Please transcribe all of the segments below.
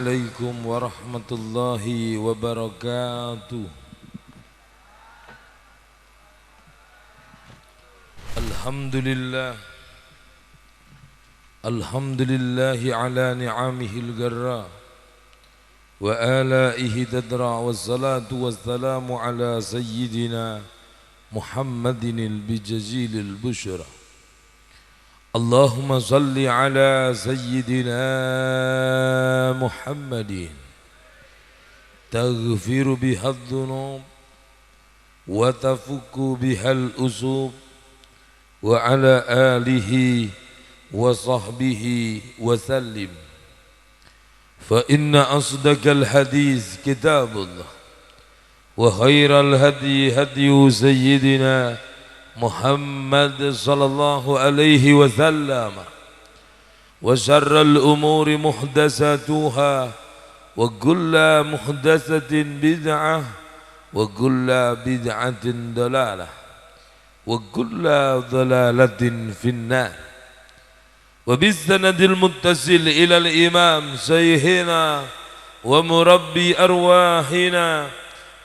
عليكم ورحمة الله وبركاته. الحمد لله الحمد لله على نعمه الجراء وآلائه تدرع، والصلاة والسلام على سيدنا محمد البجزيل البشرى. اللهم صل على سيدنا محمد تغفر بها الذنوب وتفك بها الأسوب، وعلى آله وصحبه وسلم. فإن أصدق الحديث كتاب الله، وخير الهدي هدي سيدنا محمد صلى الله عليه وسلم، وشر الأمور محدثاتها، وكل محدثة بدعة، وكل بدعة ضلالة، وكل ضلالة في النار. وبالسند المتصل إلى الإمام شيخنا ومربي أرواحنا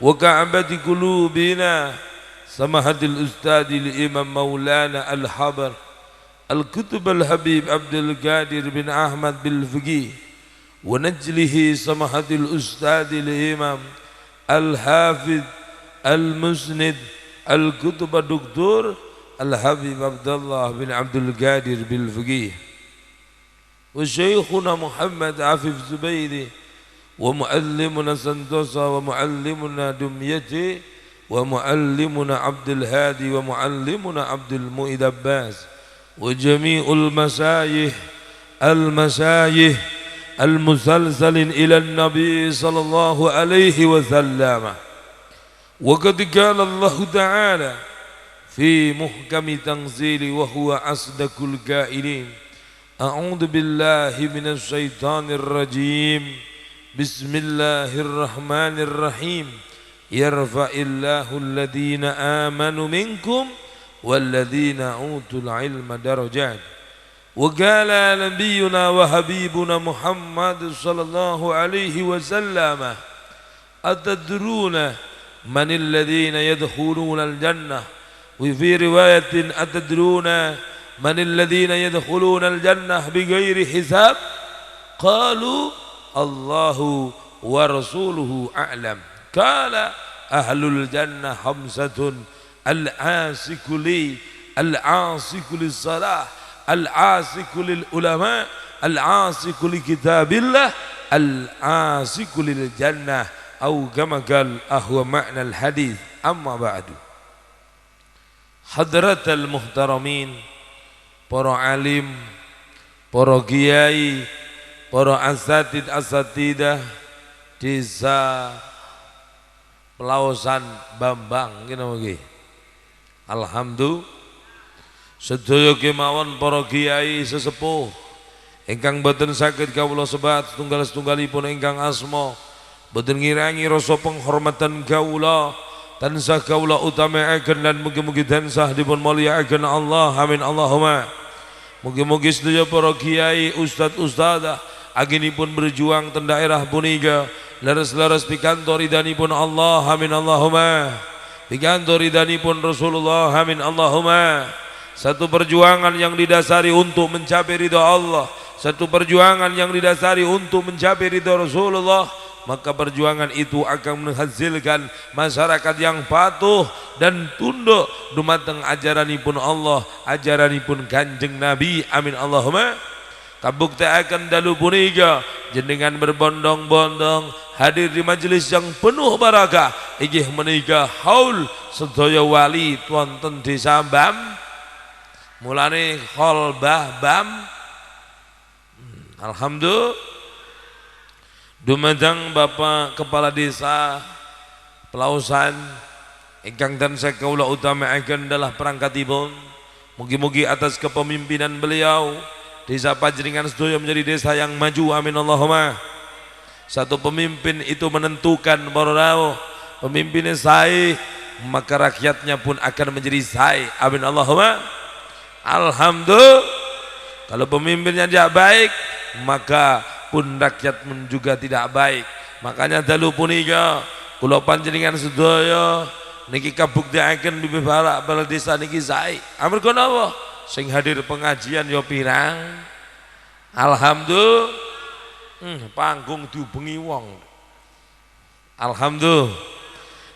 وكعبة قلوبنا سماحة الأستاذ الإمام مولانا الحبر الكتب الحبيب عبد القادر بن أحمد بالفقيه، ونجله سماحة الأستاذ الإمام الحافظ المسند الكتب الدكتور الحبيب عبد الله بن عبد القادر بالفقيه، وشيخنا محمد عفيف زبيدي، ومعلمنا سندوسا، ومعلمنا دميتي، ومعلمنا عبد الهادي، ومعلمنا عبد المؤيد عباس، وجميع المشايخ المسلسل إلى النبي صلى الله عليه وسلم. وقد قال الله تعالى في محكم تنزيل وهو أصدق القائلين: أعوذ بالله من الشيطان الرجيم، بسم الله الرحمن الرحيم، يرفع الله الذين آمنوا منكم والذين أوتوا العلم درجات. وقال نبينا وحبيبنا محمد صلى الله عليه وسلم: أتدرون من الذين يدخلون الجنة؟ وفي رواية: أتدرون من الذين يدخلون الجنة بغير حساب؟ قالوا: الله ورسوله أعلم. قال: أهل الجنة خمسة: العاسك لي، العاسك للصلاة، العاسك للعلماء، العاسك لكتاب الله، العاسك للجنة، أو كما قال أهو معنى الحديث. أما بعد، hadratal muhtaramin, para alim, para kiai, para asatidah desa Pelausan Bambang kena nggih. Alhamdulillah sedaya kemawon para kiai sesepuh ingkang boten saged kawula sebat setunggal-setunggalipun ingkang asma, boten ngirangi rasa penghormatan kawula, tansah kawula utamaaken lan mugi-mugi tansah dipun mulyakaken Allah. Amin Allahumma. Mugi-mugi sedaya para kiai, ustad-ustadzah aginipun berjuang ten daerah punika laras-laras pikanto ridhanipun Allah. Amin Allahumma. Pikanto ridhanipun Rasulullah. Amin Allahumma. Satu perjuangan yang didasari untuk mencapai ridha Allah, satu perjuangan yang didasari untuk mencapai ridha Rasulullah, maka perjuangan itu akan menghasilkan masyarakat yang patuh dan tunduk dumateng ajaranipun Allah, ajaranipun Kanjeng Nabi. Amin Allahumma. Kabuktiaken dalu punika jenengan berbondong-bondong hadir di majelis yang penuh barakah inggih menika haul sedaya wali wonten desa Bam, mulane Kholbah Bam. Alhamdulillah dumateng Bapak Kepala Desa Pelausan ingkang tansah kawula utamaaken adalah perangkatipun. Mugi-mugi atas kepemimpinan beliau desa Panjenengan sedaya menjadi desa yang maju. Amin Allahumma. Satu pemimpin itu menentukan para rawuh, pemimpinnya sae maka rakyatnya pun akan menjadi sae. Amin Allahumma. Alhamdulillah. Kalau pemimpinnya tidak baik maka pun rakyat juga tidak baik. Makanya dalu punika kula panjenengan sedaya niki kabuktekaken bibih balak desa niki sae. Amarga napa? Sing hadir pengajian ya pirang. Alhamdulillah. Panggung diubengi wong. Alhamdulillah.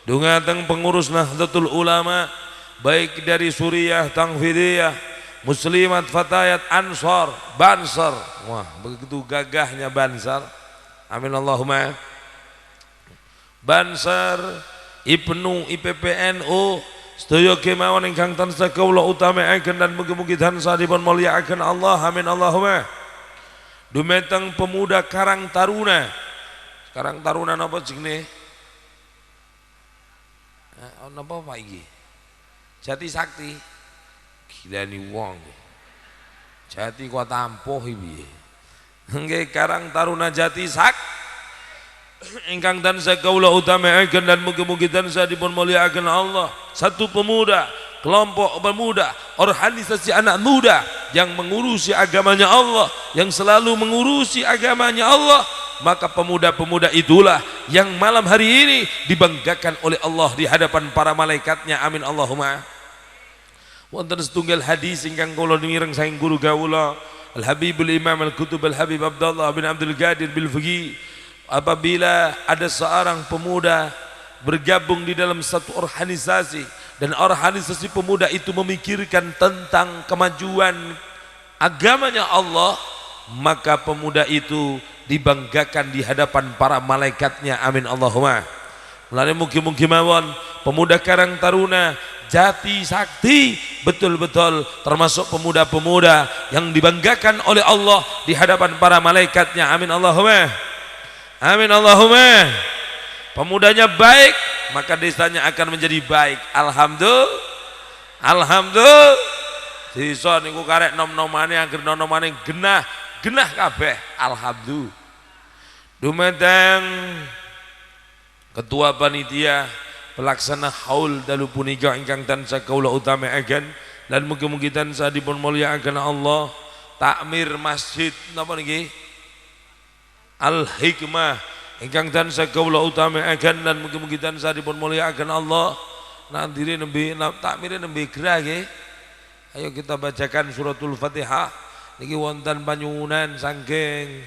Dungateng pengurus Nahdlatul Ulama baik dari Suriah, Tanfidiyah, Muslimat, Fatayat, Ansor, Bansar. Wah, begitu gagahnya Bansar. Amin Allahumma. Bansar, Ibnu, IPPNU, sedaya kemawon ingkang tansah kawula utamaaken dan mugi-mugi tansah dipun mulyakaken Allah. Amin Allahumma. Dumateng pemuda Karang Taruna. Karang Taruna napa jenenge? Napa Pak iki? Jati Sakti. Gila ni wong. Jati kok tampuh iki. Nggih Karang Taruna Jati Sakti. Ingkang tansah kawula utamaaken dan mugi-mugi tansah dipun mulyakaken Allah. Satu pemuda, kelompok pemuda, organisasi anak muda yang mengurusi agamanya Allah, yang selalu mengurusi agamanya Allah, maka pemuda-pemuda itulah yang malam hari ini dibanggakan oleh Allah di hadapan para malaikatnya. Amin Allahumma. Wonten setunggal hadis ingkang kula mireng saking guru kawula Al Habibul Imam Al Kutub Al Habib Abdullah bin Abdul Qadir bil Fiqih. Apabila ada seorang pemuda bergabung di dalam satu organisasi dan organisasi pemuda itu memikirkan tentang kemajuan agamanya Allah, maka pemuda itu dibanggakan di hadapan para malaikatnya. Amin Allahumma. Mulane mugi-mugi mawon pemuda Karang Taruna Jati Sakti betul-betul termasuk pemuda-pemuda yang dibanggakan oleh Allah di hadapan para malaikatnya. Amin Allahumma. Amin Allahumma. Pemudanya baik, maka desanya akan menjadi baik. Alhamdulillah. Alhamdulillah. Desa niku karek nom-nomane anggere nom-nomane genah kabeh. Alhamdulillah. Dumateng ketua panitia pelaksana haul dalu punika ingkang tansah kawula utamaaken dan mugi-mugi tansah dipun mulyakaken Allah. Takmir masjid napa niki? Al Hikmah ingkang tansah kawula utamaaken dan mugi-mugi tansah dipun mulyakaken Allah. Nandire nembe takmire nembe gerah nggih. Ayo kita bacakan suratul Fatihah. Niki wonten panyuwunan saking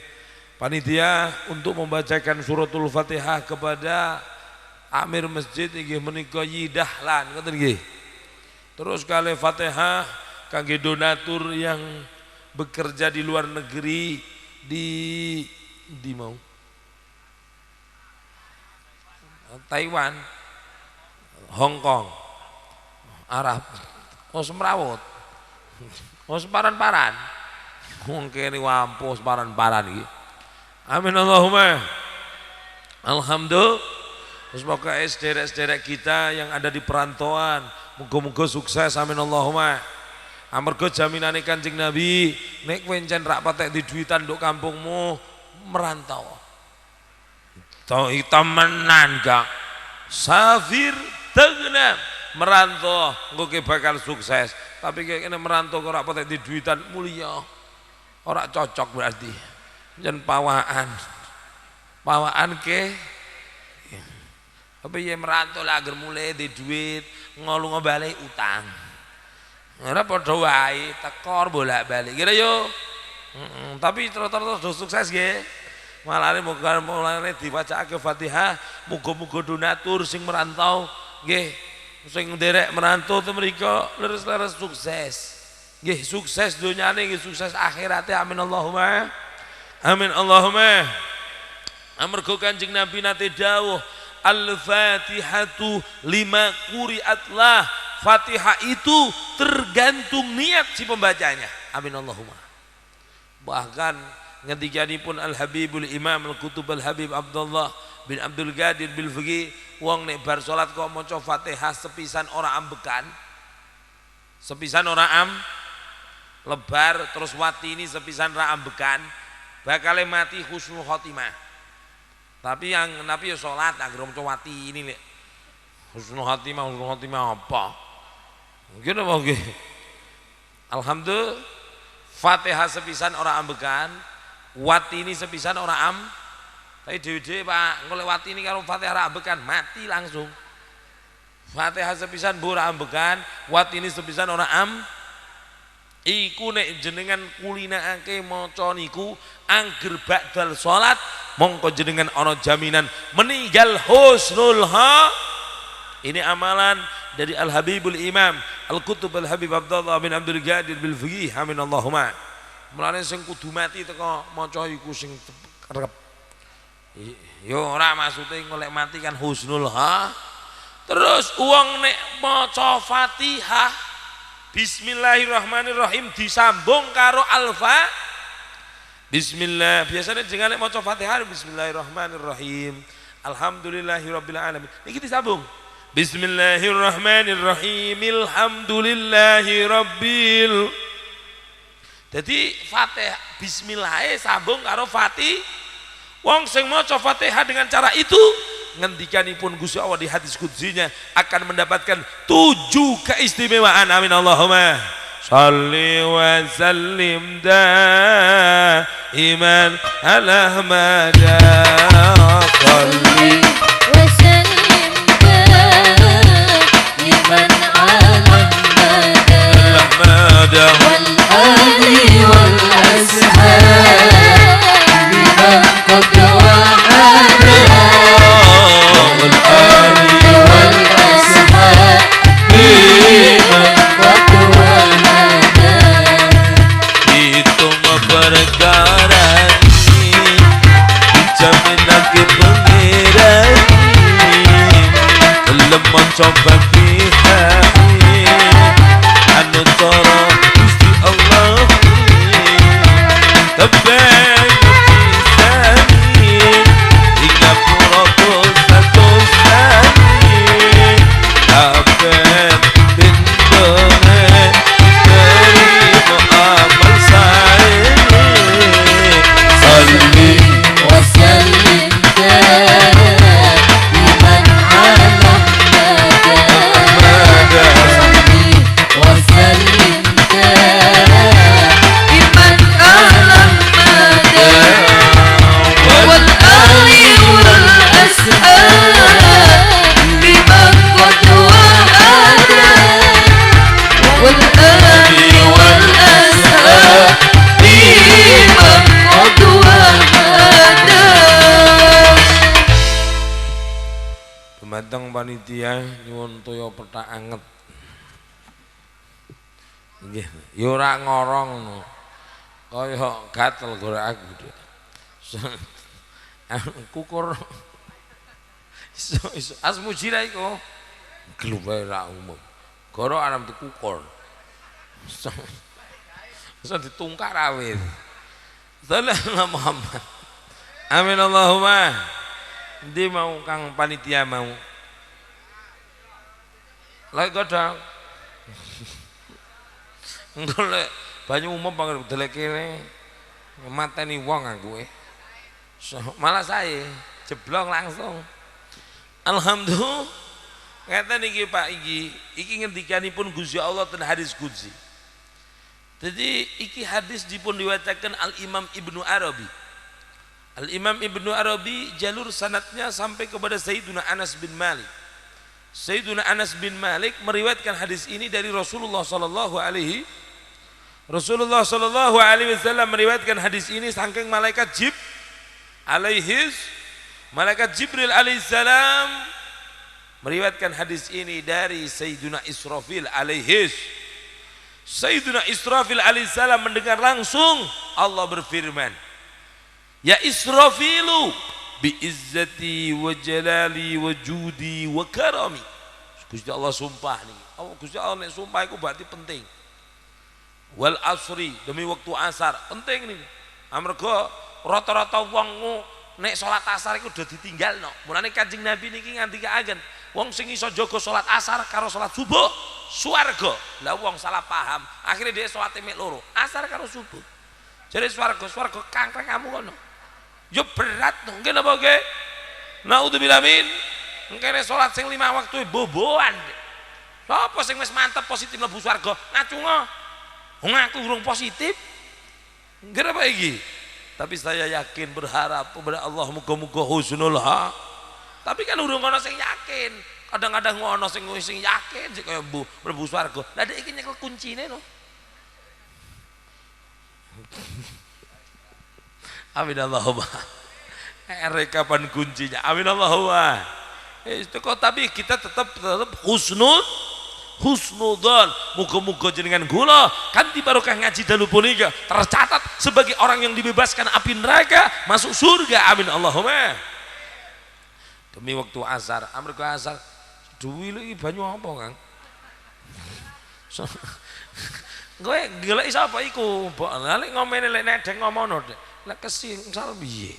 panitia untuk membacakan suratul Fatihah kepada Amir Masjid inggih menika Yidahlan ngoten nggih. Terus kali Fatihah kangge donatur yang bekerja di luar negeri di mau Taiwan, Hong Kong, Arab, semrawut, separan-paran, mungkin wampu separan-paran iki. Amin Allahumma. Alhamdulillah. Terus pokoknya sederek-sederek kita yang ada di perantauan, muga-muga sukses. Amin Allahumma. Amarga jaminane Kanjeng Nabi, nek kowe encen rak patek di duitan nduk kampungmu merantau. Temenan gak safir tegna merantau engko bakal sukses. Tapi kayak ini merantau kok rak patek di duitan mulia ora cocok berarti. Jen pawaan ke tapi ya merantau lah agar mulai di duit ngolu ngebalik utang. Ora padha wae tekor bolak-balik kira yo. Tapi terus sukses nggih. Malane mulane diwacake Fatihah, muga-muga donatur sing merantau nggih, sing nderek merantau te mriku leres-leres sukses. Nggih, sukses donyane nggih, sukses akhirate. Amin Allahumma. Amin Allahumma. Amarga Kanjeng Nabi nate dawuh, Al-Fatihatu lima quri'atlah. Fatihah itu tergantung niat si pembacanya. Amin Allahumma. Bahkan ngendikanipun Al-Habibul Imam Al-Kutub Al-Habib Abdullah bin Abdul Qadir bil Fiqih, wong nek bar salat kok maca Fatihah sepisan ora ambekan, sepisan ora lebar terus wati ini sepisan ra ambekan, bakal mati husnul khotimah. Tapi yang Nabi ya salat agar maca wati ini nek husnul khotimah apa? Mungkin apa nggih? Alhamdulillah. Fatihah sepisan ora ambekan, Wati ini sepisan ora am. Tapi dewe-dewe Pak, ngoleh wati ini karo Fatihah ra ambekan, mati langsung. Fatihah sepisan bu ora ambekan, wati ini sepisan ora am. Iku nek jenengan kulinakake maca niku angger ba'dal salat mongko jenengan ana jaminan meninggal husnul ha. Ini amalan dari Al-Habibul Imam Al-Kutub Al-Habib Abdullah bin Abdul Qadir bil Fiqih aminallahumma. Mulane sing kudu mati teko maca iku sing kerep. Yo ora maksude golek mati kan husnul ha. Terus uang nek maca Fatihah Bismillahirrahmanirrahim disambung karo alfa Bismillah. Biasanya jangan nek maca Fatihah Bismillahirrahmanirrahim Alhamdulillahirabbil alamin. Niki disambung Bismillahirrahmanirrahim Alhamdulillahirabbil. Jadi Fatihah Bismillah sambung karo Fatihah. Wong sing maca Fatihah dengan cara itu ngendikanipun Gusti Allah di hadis kudzinya akan mendapatkan 7 keistimewaan. Amin Allahumma shalli wa sallim daiman ala mada shalli wa sallim daiman ala mada wal ali wal ashab قد وحدا والآل والأصحاب بمن قد وحدا. Hitung perkara ini dijamin ke pengirani belum mencoba dihai anu toro Gusti Allah tebak Matang panitia nyuwun toya pethak anget. Nggih, ya ora ngorong no. Kaya gatel gore aku. Kukur. Iso asmuji ra iku. Gluwe ra umum. Goro aram dikukur. Iso ditungkar awit. Sallallahu Muhammad. Amin Allahumma. Ndi mau kang panitia mau lek godhong golek banyu umum panggil delek kene mateni wong aku malah saya jeblong langsung. Alhamdulillah ngeten iki Pak iki ngendikanipun Gusti Allah ten hadis qudsi. Jadi iki hadis dipun diwacakan Al-Imam Ibnu Arabi. Al-Imam Ibnu Arabi jalur sanadnya sampai kepada Sayyiduna Anas bin Malik. Sayyiduna Anas bin Malik meriwayatkan hadis ini dari Rasulullah sallallahu alaihi wasallam meriwayatkan hadis ini saking malaikat Jibril alaihissalam meriwayatkan hadis ini dari Sayyiduna Israfil Sayyiduna Israfil alaihissalam mendengar langsung Allah berfirman, ya Israfilu bi izzati wa jalali wa judi wa karami. Gusti Allah sumpah nih. Gusti Allah nek sumpah iku berarti penting. Wal asri demi waktu asar penting nih. Amarga rata-rata wong nek salat asar iku udah ditinggalno. Mulane Kanjeng Nabi niki ngandikaken, wong sing iso jaga salat asar karo salat subuh swarga. Lah wong salah paham, akhirnya dia salate mek loro, asar karo subuh. Jadi swarga kangkreng kamu kono. Yo berat dong, nggih napa nggih? Naudzubillah min. Engkene salat sing 5 waktu boboan. Sapa sing wis mantep positif mlebu swarga? Ngacunga. Wong aku urung positif. Nggih napa iki? tapi saya yakin berharap kepada Allah muga-muga husnul ha. Tapi kan urung ana sing yakin. Kadang-kadang ngono sing yakin sik kaya mlebu swarga. Lah dek iki nyekel kuncine lho. Amin Allahumma. Kapan kuncinya? Amin Allahumma. Itu kok tapi kita tetap husnudzon. Muga-muga jenengan kula kanthi barokah ngaji dalu punika tercatat sebagai orang yang dibebaskan api neraka masuk surga. Amin Allahumma. Demi waktu asar, amarga asar duwi iki banyu apa, Kang? Kowe golek sapa iku? Mbok lek ngomene lek nedeng ngomono, lek kesal piye?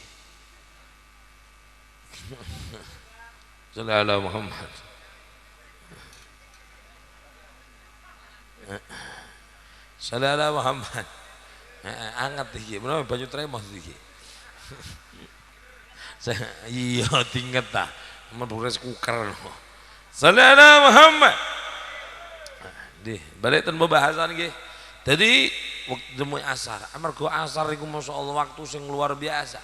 Sallallahu Muhammad. Sallallahu Muhammad. Anget iki, menawa banyu tremos iki. Iya tingkat ta, menurut kuker. Sallallahu Muhammad. Di balik ten pembahasan nggih. Jadi waktu jemu asar, amarga asar iku masyaallah waktu sing luar biasa.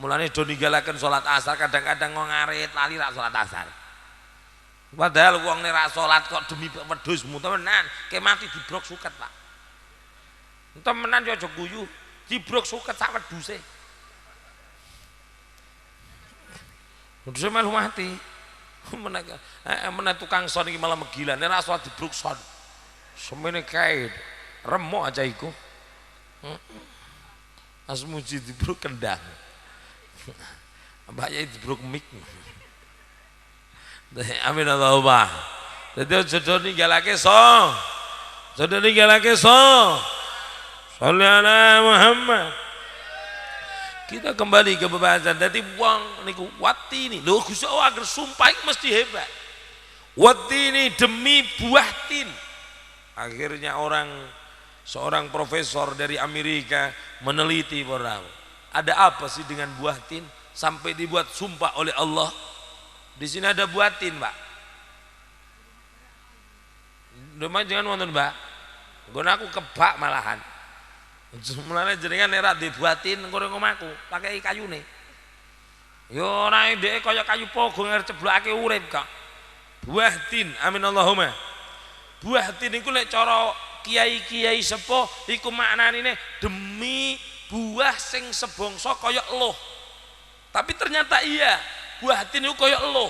Mulane do ninggalaken salat asar kadang-kadang wong ngarit lali rak salat asar. Padahal wong nek rak salat kok demi wedhusmu temenan, ke mati dibrok suket, Pak. Temenan yo aja guyu, dibrok suket sak wedhuse. Wedhuse melu mati. Menek tukang son iki malah megilan, nek rak salat dibrok son. Semene kae remuk aja iku. Asmuji dibrok kendang. Mbak Yai dibrok mik. Amin Allahumma. Dadi jodoh ninggalake so. Jodoh ninggalake so. Sholli ala Muhammad. Kita kembali ke pembahasan. Dadi wong niku wati ini. Lho Gusti Allah agar sumpah mesti hebat. Wati ini demi buah tin. Akhirnya seorang profesor dari Amerika meneliti bahwa ada apa sih dengan buah tin sampai dibuat sumpah oleh Allah. Di sini ada buah tin, Pak. Domah jangan wonten, Mbak. Nggon aku kebak malahan. Mulane jenengan nek ra dibuatin nggo omahku, pakai kayune. Yo ora ndek kaya kayu pogo ngarep ceblokake urip kok. Buah tin, amin Allahumma. Buah tin iku lek cara kiai-kiai sepuh iku maknane demi buah sing sebangsa kaya eluh. Tapi ternyata iya, buah tin itu kaya eluh.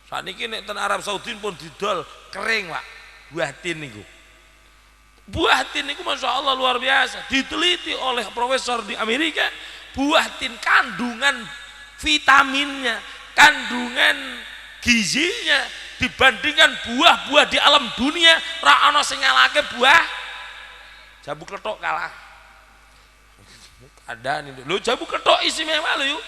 Saniki nek ten Arab Saudi pun didol kering, Pak. Buah tin niku. Buah tin niku masyaallah luar biasa. Diteliti oleh profesor di Amerika, buah tin kandungan vitaminnya, kandungan gizinya dibandingkan buah-buah di alam dunia ra ana sing ngalahke buah jambu klethok kalah. Ada nih lho jambu klethok istimewa lho yuk.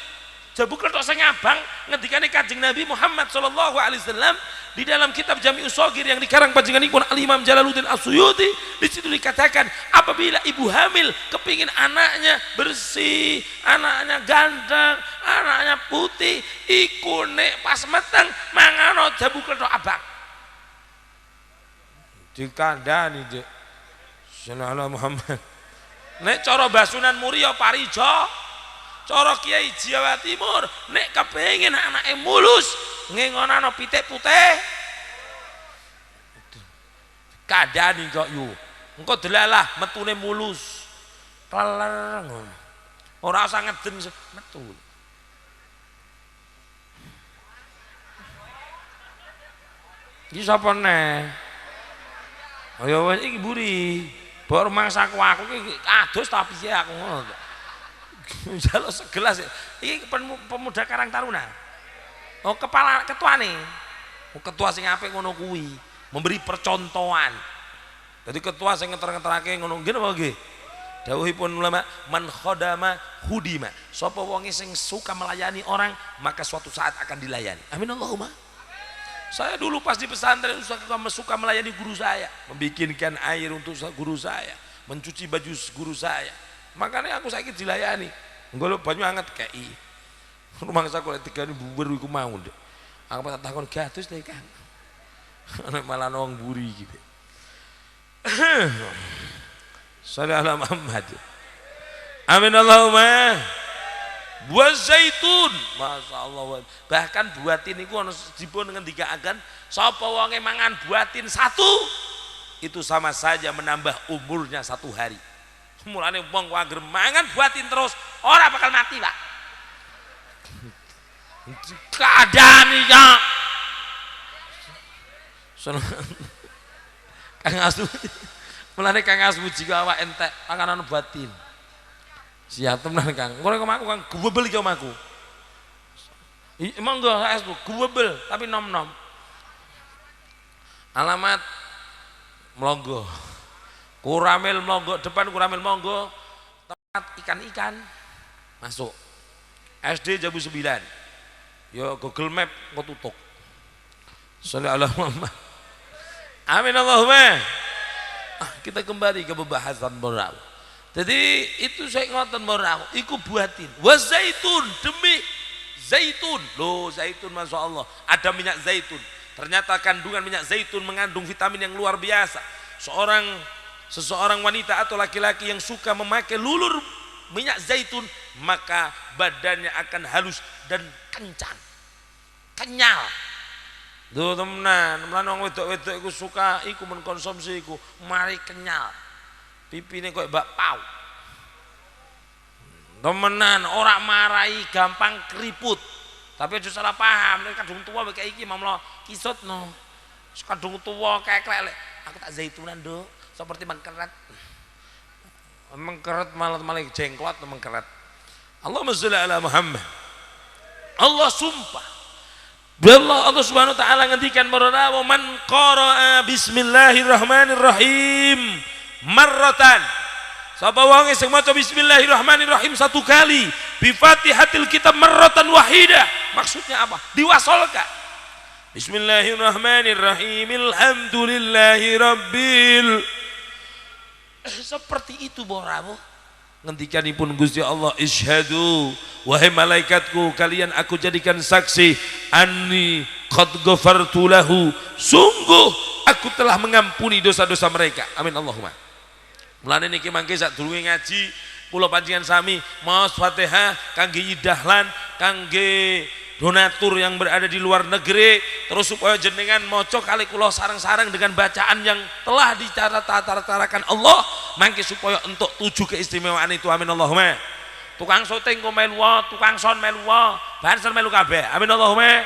Jambu klethok sing abang ngendikane Kanjeng Nabi Muhammad sallallahu alaihi wasallam di dalam kitab Jami'us Shaghir yang dikarang panjenenganipun Al-Imam Jalaluddin As-Suyuti. Di situ dikatakan apabila ibu hamil kepingin anaknya bersih, anaknya ganteng, anaknya putih, iku nek pas meteng mangano jambu klethok abang. Dikandani Dik. Sallallahu Muhammad. Nek cara Basunan Muria Parijo, cara Kiai Jawa Timur, nek kepengin anake mulus, ngengonano pitik putih. Kadani kok yu. Engko delalah metune mulus. Keler ngono. Ora usah ngeden metu. Iki sapa neh? Ayo wis iki mburi. Bor mangsaku aku iki adus ta piye aku ngono. Jaluk segelas. Iki pemuda Karang Taruna. Oh kepala ketuane. Oh ketua sing apik ngono kuwi, memberi percontohan. Jadi ketua sing ngeter-ngeterake ngono nggih napa nggih? Dawuhipun ulama man khodama hudima. Sapa wonge sing suka melayani orang maka suatu saat akan dilayani. Amin Allahumma. Saya dulu pas di pesantren suka melayani guru saya, membikinkan air untuk guru saya, mencuci baju guru saya. Makanya aku saiki dilayani. Nggo banyu anget kei. Rumah saya kalau tiga ini buber iku mau deh. Aku tak takon gatus deh kan. Anak malah nong buri gitu. Sallallahu Muhammad. Amin Allahumma. Buah zaitun, masya Allah. Bahkan buatin itu harus dipun ngendikaken sapa wonge mangan buatin satu itu sama saja menambah umurnya 1 hari. Mulane wong anggere mangan buatin terus ora bakal mati, Pak. Keadaan ya. Kang Asu. Mulane Kang Asu jika awak entek panganan buatin. Siap tenan Kang. Ngono kok aku Kang gebel iki omahku. Monggo Asu gebel tapi nom-nom. Alamat Melonggo. Kuramil Melonggo, depan Kuramil Melonggo, tempat ikan-ikan. Masuk. SD Jambu 9. Yo Google Map kok tutup. Shallallahu Muhammad. Amin Allahumma. Kita kembali ke pembahasan moral. Jadi itu saya ngoten moral. Iku buatin. Wa zaitun demi zaitun. Loh zaitun masya Allah. Ada minyak zaitun. Ternyata kandungan minyak zaitun mengandung vitamin yang luar biasa. Seseorang wanita atau laki-laki yang suka memakai lulur minyak zaitun, maka badannya akan halus dan kencang, kenyal. Tuh temenan, wong wedok-wedok iku suka iku mengkonsumsi iku, mari kenyal. Pipine koyo bakpao. Temenan, ora marai gampang keriput. Tapi aja salah paham, nek kadung tua kayak iki mamlo kisutno. Kadung tua kayak klek. Aku tak zaitunan, Dok. Seperti mengkeret. Mengkeret malah jengklot mengkeret. Allahumma sholli ala Muhammad. Allah sumpah. Allah Subhanahu wa taala ngendikan marana wa man qara'a bismillahirrahmanirrahim marratan. Sapa wong sing maca bismillahirrahmanirrahim 1 kali, bi Fatihatil kitab marratan wahidah. Maksudnya apa? Diwasolkan. Bismillahirrahmanirrahim. Alhamdulillahi rabbil. Seperti itu boramu. Ngendikanipun Gusti Allah, isyhadu wahai malaikatku kalian aku jadikan saksi anni qad ghafartu lahu. Sungguh aku telah mengampuni dosa-dosa mereka. Amin Allahumma. Mulane niki mangke sadurunge ngaji kula panjenengan sami maos Fatihah kangge idahlan kangge donatur yang berada di luar negeri, terus supaya jenengan maca kali kula sarang-sarang dengan bacaan yang telah dicatat-catarakan Allah mangke supaya untuk 7 keistimewaan itu. Amin Allahumma. Tukang syuting kok melu, tukang sound melu, banser melu kabeh. Amin Allahumma.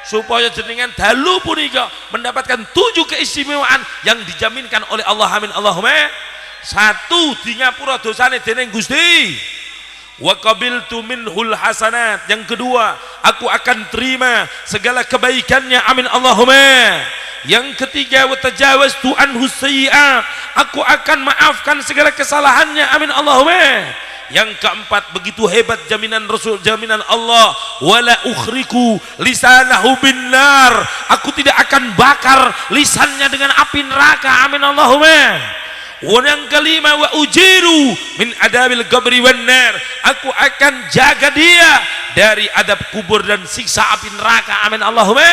Supaya jenengan dalu punika mendapatkan 7 keistimewaan yang dijaminkan oleh Allah. Amin Allahumma. 1, di ngapura dosane dening Gusti. Wa qabiltu minhul hasanat. Yang kedua, aku akan terima segala kebaikannya. Amin Allahumma. Yang ketiga, wa tajawaztu anhu sayyi'at. Aku akan maafkan segala kesalahannya. Amin Allahumma. Yang keempat, begitu hebat jaminan Rasul, jaminan Allah, wala ukhriku lisanahu binnar. Aku tidak akan bakar lisannya dengan api neraka. Amin Allahumma. Yang kelima, wa ujiru min adabil qabri wan nar. Aku akan jaga dia dari adab kubur dan siksa api neraka. Amin Allahumma.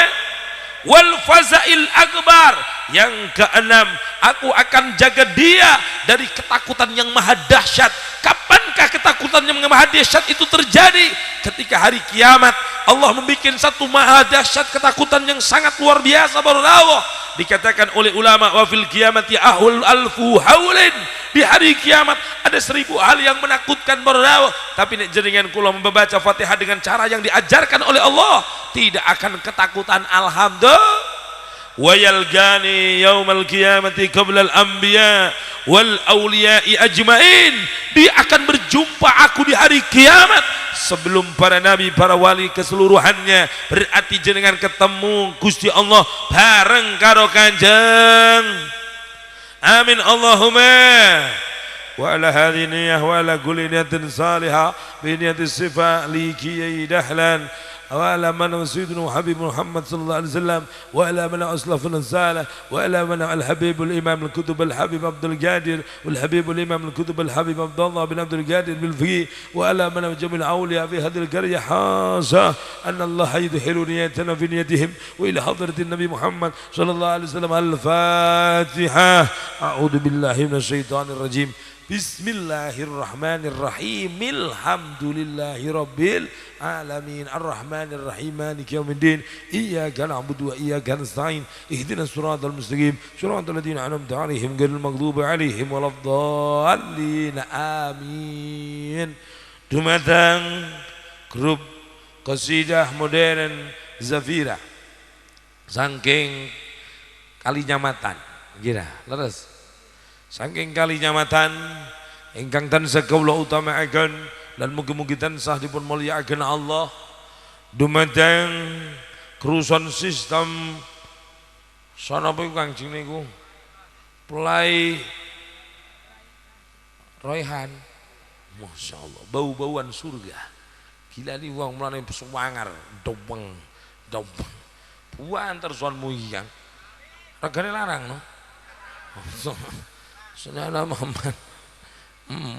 Wal fazail akbar. Yang keenam, aku akan jaga dia dari ketakutan yang maha dahsyat. Kapankah ketakutan yang maha dahsyat itu terjadi? Ketika hari kiamat Allah membuat satu maha dahsyat ketakutan yang sangat luar biasa. Baru Allah dikatakan oleh ulama, wa fil qiyamati ahul alfu haulin. Di hari kiamat ada 1000 hal yang menakutkan. Baru Allah, tapi nek jenengan kula membaca Fatihah dengan cara yang diajarkan oleh Allah, tidak akan ketakutan. Alhamdulillah. Wa yalgani yaumal qiyamati qabla al-anbiya wal awliya'i ajmain. Dia akan berjumpa aku di hari kiamat sebelum para nabi, para wali keseluruhannya. Berarti jenengan ketemu Gusti Allah bareng karo Kanjeng. Amin Allahumma. Wa ala hadhihi niyyah wa ala kulli niyatin salihah bi niyyati sifa li kiyai dahlan وعلى من سيدنا وحبيب محمد صلى الله عليه وسلم وعلى من أسلف الرسالة وعلى من الحبيب الإمام الكتب الحبيب عبد القادر والحبيب الإمام الكتب الحبيب عبد الله بن عبد القادر بالفقيه وعلى من جميع الأولياء في هذه القرية حاشا أن الله يدخل نيتنا في نيتهم وإلى حضرة النبي محمد صلى الله عليه وسلم. الفاتحة. أعوذ بالله من الشيطان الرجيم. Bismillahirrahmanirrahim. Alhamdulillahirabbil alamin. Arrahmanirrahim. Maliki yaumiddin. Iyyaka na'budu wa iyyaka nasta'in. Ihdinas siratal mustaqim. Siratal ladzina an'amta 'alaihim ghairil maghdubi 'alaihim waladdallin. Amin. Dumateng grup qasidah modern Zafira saking Kalinyamatan kira leres saking Kalinyamatan ingkang tansah kawula utamaaken lan mugi-mugi tansah dipun mulyakaken Allah dumateng kerusuhan sistem sanapa iku Kangjeng niku Play Royhan Masya Allah bau-bauan surga gila nih wong mulane sewangar dobeng buan tersuan muyang regane larang no Saudara Muhammad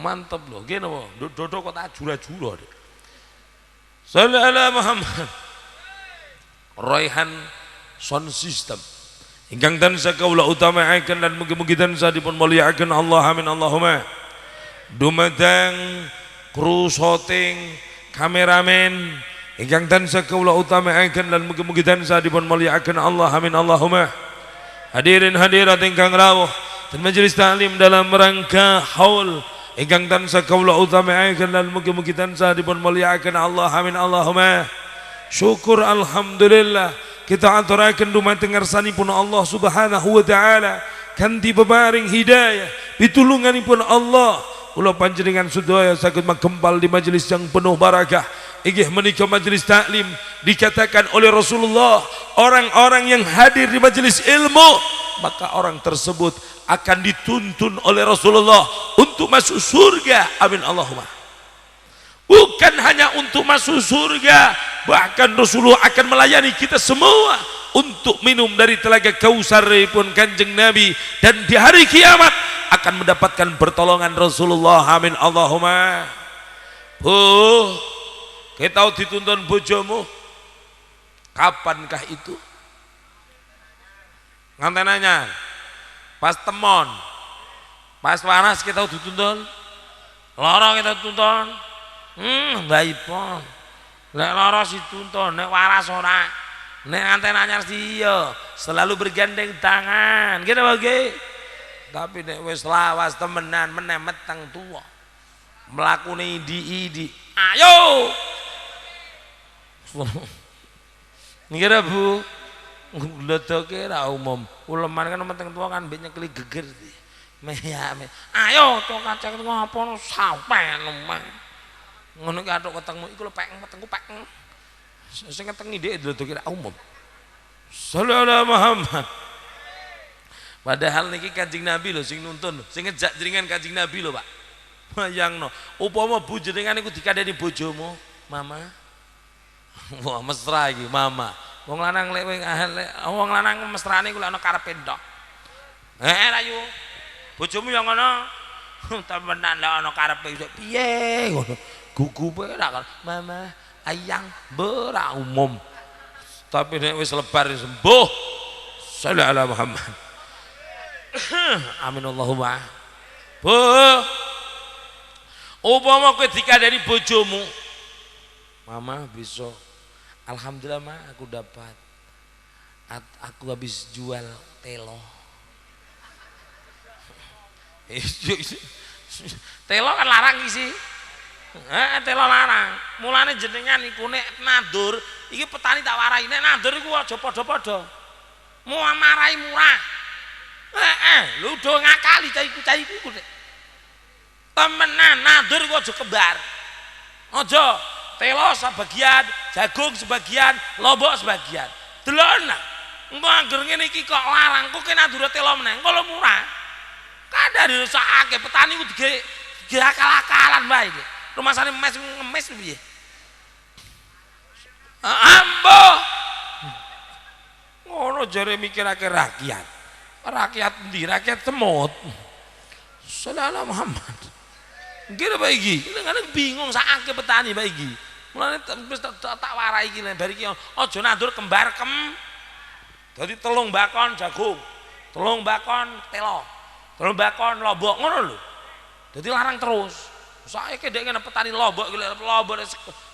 mantep loh gini loh dodo kok tak jura-jura deh Saudara Muhammad Royhan sound system ingkang tansah kawula utamaaken dan mugi-mugi tansah dipun mulyakaken Allah amin Allahumma dumateng kru shooting kameramen ingkang tansah kawula utamaaken dan mugi-mugi tansah dipun mulyakaken Allah amin Allahumma hadirin hadirat ingkang rawuh dan majelis taklim dalam rangka haul ingkang tansah kawula utamaaken dan mugi-mugi tansah dipun mulyakaken Allah amin Allahumma syukur alhamdulillah kita aturaken dumateng ngarsanipun Allah Subhanahu wa taala kanthi peparing hidayah pitulunganipun Allah kula panjenengan sedaya saged magempal di majelis yang penuh barakah inggih menika majelis taklim dikatakan oleh Rasulullah orang-orang yang hadir di majelis ilmu maka orang tersebut akan dituntun oleh Rasulullah untuk masuk surga amin Allahumma bukan hanya untuk masuk surga bahkan Rasulullah akan melayani kita semua untuk minum dari telaga Kausar pun Kanjeng Nabi dan di hari kiamat akan mendapatkan pertolongan Rasulullah amin Allahumma kita dituntun bojomu kapankah itu ngantenanya pas temon pas panas kita dituntun lorong kita dituntun baipon nek lara dituntun nek waras ora nek antenanya iya selalu bergandeng tangan gitu bagi tapi nek wis lawas temenan meneh meteng tuwa mlakune idi ayo ngira Bu ngledoke ra umum uleman kan meteng tuwa kan mbek nyekeli geger ayo to kacang ngopo sampean omah ngono ki atuk ketengmu iku lho petengku pek sing ketengi ndek ndledoke ra umum sallallahu Muhammad padahal niki Kanjeng Nabi lho sing nuntun sing ngejak jenengan Kanjeng Nabi lho Pak bayangno upama bu jenengan iku dikandani bojomu mama wah mesra iki mama wong lanang lek wong lanang mesrane iku lek ana karepe ndok rayu bojomu yang ngono temenan lek ana karepe piye ngono gugupe ra mama ayang bera umum tapi nek wis lebar sembuh sallallahu alaihi Muhammad amin Allahumma Bu upama kowe dikandani bojomu mama besok alhamdulillah ma aku dapat aku habis jual telo telo kan larang sih telo larang mulane jenengan iku nek nandur iki petani tak warai nek nandur iku aja padha-padha mau marahi murah lu do ngakali cah iku nek temenan nandur iku aja kembar aja telo sebagian jagung sebagian lombok sebagian delon engko angger ngene iki kok larang kok nandur telo meneh engko murah kadang dirusakake petani ku dige akal-akalan bae iki rumasane ngemis piye ambo ngono jare mikirake rakyat endi rakyat semut sallallahu Muhammad ngira bae iki kadang bingung sakake petani bae iki mulane wis tak warai iki bar iki aja nandur kembar dadi telung bakon jagung telung bakon telo telung bakon lombok ngono lho Jadi larang terus. Saiki dhek ngene petani lombok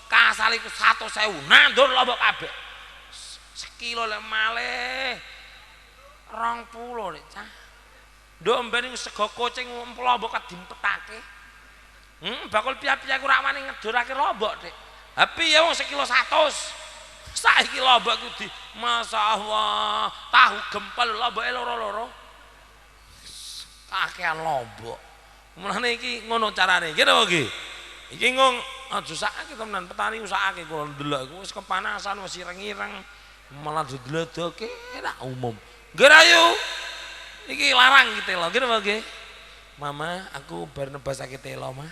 kasale iku 100.000 nandur lombok kabeh. Sekilo lek malih 20 nek cah. Nduk mben iku sego kucing lombok dimpetake. Bakul piye-piye ku rak wani ngedurake lombok, Dik. Ha piye wong sekilo 100. Saiki lombok ku di masyaallah tahu gempal lomboke loro-loro. Kakean lombok. Mulane iki ngono carane. Iki lho iki. Iki ngong aja sakake temenan petani usahake kula ndelok iku wis kepanasan wis ireng-ireng malah didledoke enak umum. Nggih ayo. Iki larang iki telo. Nggih nggih. Mama, aku bar nebasake telo, Mah.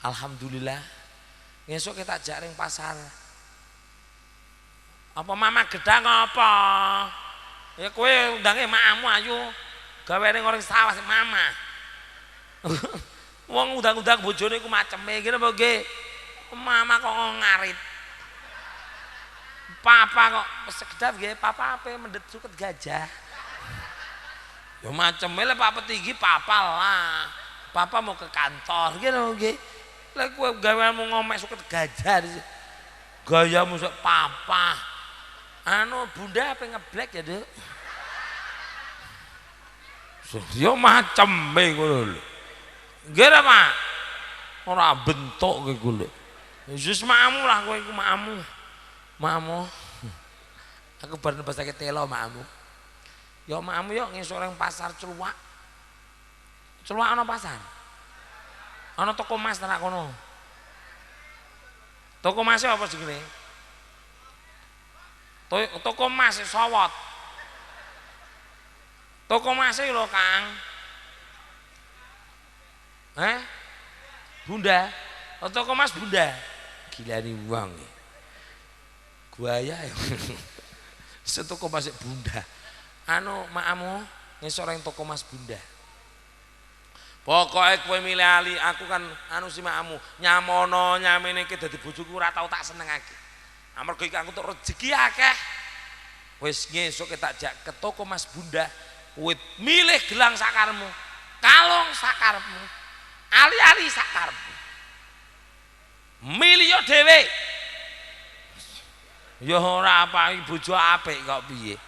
Alhamdulillah. Ngesuk kita jak ring pasar. Apa mama gedang apa? Ya kowe undange makmu ayo. Gawe ning orang sawah sing mama. Wong undang-undang bojone iku maceme ngene apa nggih? Mama kok ngarit. Papa kok sekedap nggih, papa ape mendet suket gajah. Ya maceme le papa tinggi papa lah. Papa mau ke kantor ngene nggih. Lek kowe gaweanmu ngomek suket gajah. Gayamu sok papa. Anu bunda apa ngeblek ya, Dek? Yo maceme ngono lho. Nggih ra, Pak? Ora bentuk kowe lho. Yesus makmu lah kowe iku makmu. Makmu. Aku bar nebasake telo makmu. Yo makmu yo ngesuk ring pasar Celuak. Celuak ana pasar. Ana toko Mas tenak kono. Toko Mas apa jenenge? Toko Mas Sowot. Toko Mas lho, Kang. Bunda. Toko Mas Bunda. Gilani wong. Guaya ya. Setoko Mas Bunda. Anu makmu ngesuk ring toko Mas Bunda. Pokoke kowe milih ali, aku kan anu si makmu nyamono nyamene iki dadi bojoku ora tau tak senengake. Amarga iki aku tok rezeki akeh. Wis ngesuk tak jak ke toko Mas Bunda. Kowe milih gelang sakarepmu, kalung sakarepmu, ali-ali sakarepmu. Milih yo dhewe. Yo ora apa iki bojo apik kok piye.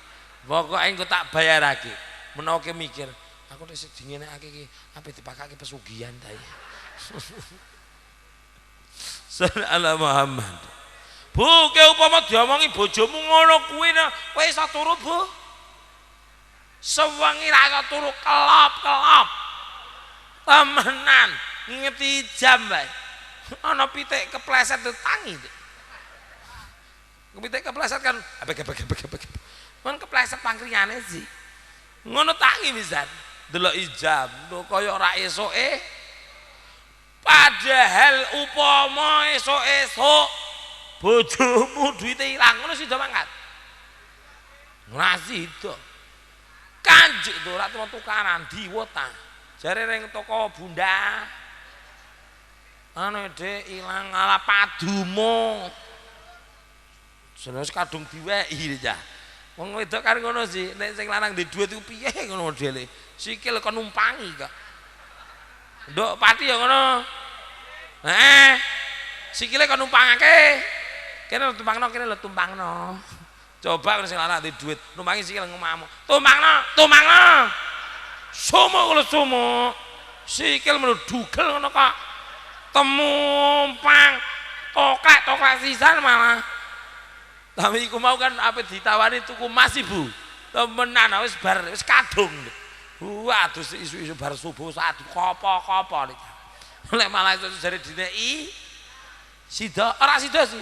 Pokoke engko tak bayarake. Menawa ke mikir, aku nek sedingenake iki ape dipakake pesugihan ta iki. Sallallahu Muhammad. Bu, ke upama diomongi bojomu ngono kuwi kowe iso turu, Bu? Sewengi ra iso turu kelop-kelop. Temenan, ngingeti jam bae. Ana pitik kepleset tangi. Pitik kepleset kan abek. Mun kepleset pangkriyane sih. Ngono tangi pisan. Delok jam, kaya ora esuke. Padahal upama esuk-esuk bojomu duwite ilang ngono sida mangkat. Ora sida. Kanjik to ora tukaran diwot ta. Jare ring toko Bunda. Anu Dek ilang ala padumu. Jelas kadung diweki ya. Wong wedok kan ngono sih, nek sing lanang ndek dhuwit iku piye ngono modele. Sikil kon numpangi kok. Nduk pati ya ngono. Sikile kon numpangake. Kene tumpangno, kene lho tumpangno. Coba sing lanang ndek dhuwit, numpangi sikil ngomahmu. Tumpangno. Sumo kalau sumo. Sikil melu dugel ngono kok. Temumpang. Toklek sisan malah. Tapi iku mau kan apa ditawani tuku emas Ibu. Temenan wis bar wis kadung. Waduh isu-isu bar subuh saat kopo-kopo nek. Lek malah itu jare dineki sida ora sida sih.